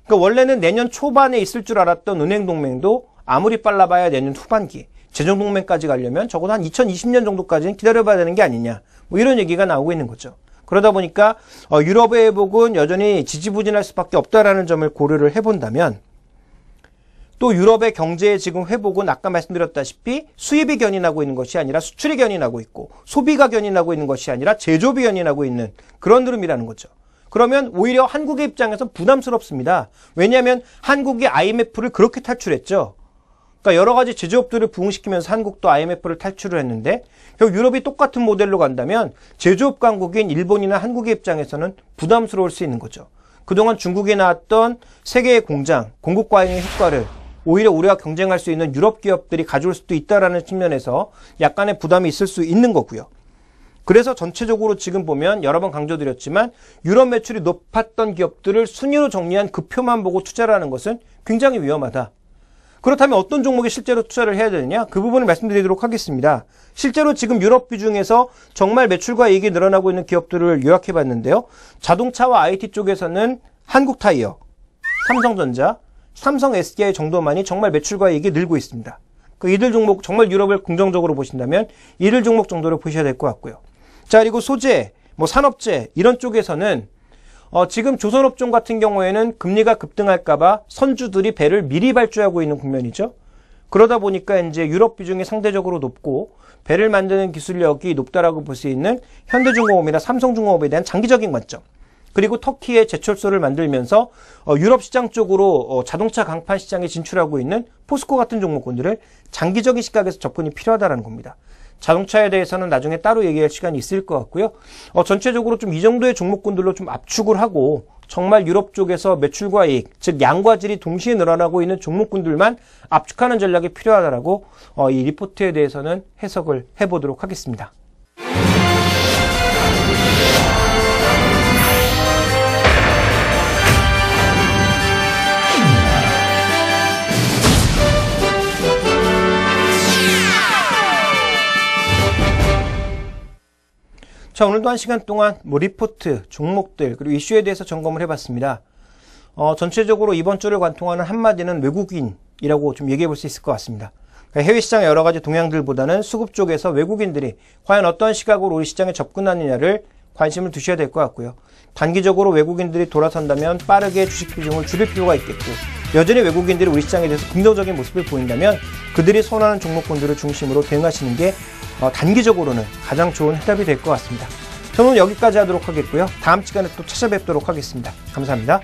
그러니까 원래는 내년 초반에 있을 줄 알았던 은행동맹도 아무리 빨라봐야 내년 후반기 재정동맹까지 가려면 적어도 한 2020년 정도까지는 기다려봐야 되는 게 아니냐. 뭐 이런 얘기가 나오고 있는 거죠. 그러다 보니까 유럽의 회복은 여전히 지지부진할 수밖에 없다라는 점을 고려를 해본다면 또 유럽의 경제의 지금 회복은 아까 말씀드렸다시피 수입이 견인하고 있는 것이 아니라 수출이 견인하고 있고 소비가 견인하고 있는 것이 아니라 제조업이 견인하고 있는 그런 흐름이라는 거죠. 그러면 오히려 한국의 입장에서 부담스럽습니다. 왜냐하면 한국이 IMF를 그렇게 탈출했죠. 그러니까 여러 가지 제조업들을 부흥시키면서 한국도 IMF를 탈출을 했는데 결국 유럽이 똑같은 모델로 간다면 제조업 강국인 일본이나 한국의 입장에서는 부담스러울 수 있는 거죠. 그동안 중국에 나왔던 세계의 공장, 공급 과잉의 효과를 오히려 우리가 경쟁할 수 있는 유럽 기업들이 가져올 수도 있다라는 측면에서 약간의 부담이 있을 수 있는 거고요. 그래서 전체적으로 지금 보면 여러 번 강조드렸지만 유럽 매출이 높았던 기업들을 순위로 정리한 그 표만 보고 투자를 하는 것은 굉장히 위험하다. 그렇다면 어떤 종목에 실제로 투자를 해야 되느냐? 그 부분을 말씀드리도록 하겠습니다. 실제로 지금 유럽 비중에서 정말 매출과 이익이 늘어나고 있는 기업들을 요약해 봤는데요. 자동차와 IT 쪽에서는 한국타이어, 삼성전자, 삼성 SDI 정도만이 정말 매출과 이익이 늘고 있습니다. 그 이들 종목 정말 유럽을 긍정적으로 보신다면 이들 종목 정도를 보셔야 될 것 같고요. 자, 그리고 소재, 산업재 이런 쪽에서는 지금 조선업종 같은 경우에는 금리가 급등할까봐 선주들이 배를 미리 발주하고 있는 국면이죠. 그러다 보니까 이제 유럽 비중이 상대적으로 높고 배를 만드는 기술력이 높다라고 볼 수 있는 현대중공업이나 삼성중공업에 대한 장기적인 관점. 그리고 터키의 제철소를 만들면서 유럽 시장 쪽으로 자동차 강판 시장에 진출하고 있는 포스코 같은 종목군들을 장기적인 시각에서 접근이 필요하다는 겁니다. 자동차에 대해서는 나중에 따로 얘기할 시간이 있을 것 같고요. 전체적으로 좀 이 정도의 종목군들로 좀 압축을 하고 정말 유럽 쪽에서 매출과 이익, 즉 양과 질이 동시에 늘어나고 있는 종목군들만 압축하는 전략이 필요하다라고 이 리포트에 대해서는 해석을 해보도록 하겠습니다. 자, 오늘도 한 시간 동안 리포트, 종목들, 그리고 이슈에 대해서 점검을 해봤습니다. 전체적으로 이번 주를 관통하는 한마디는 외국인이라고 좀 얘기해 볼 수 있을 것 같습니다. 그러니까 해외 시장의 여러 가지 동향들보다는 수급 쪽에서 외국인들이 과연 어떤 시각으로 우리 시장에 접근하느냐를 관심을 두셔야 될 것 같고요. 단기적으로 외국인들이 돌아선다면 빠르게 주식 비중을 줄일 필요가 있겠고, 여전히 외국인들이 우리 시장에 대해서 긍정적인 모습을 보인다면 그들이 선호하는 종목군들을 중심으로 대응하시는 게 단기적으로는 가장 좋은 해답이 될 것 같습니다. 저는 여기까지 하도록 하겠고요. 다음 시간에 또 찾아뵙도록 하겠습니다. 감사합니다.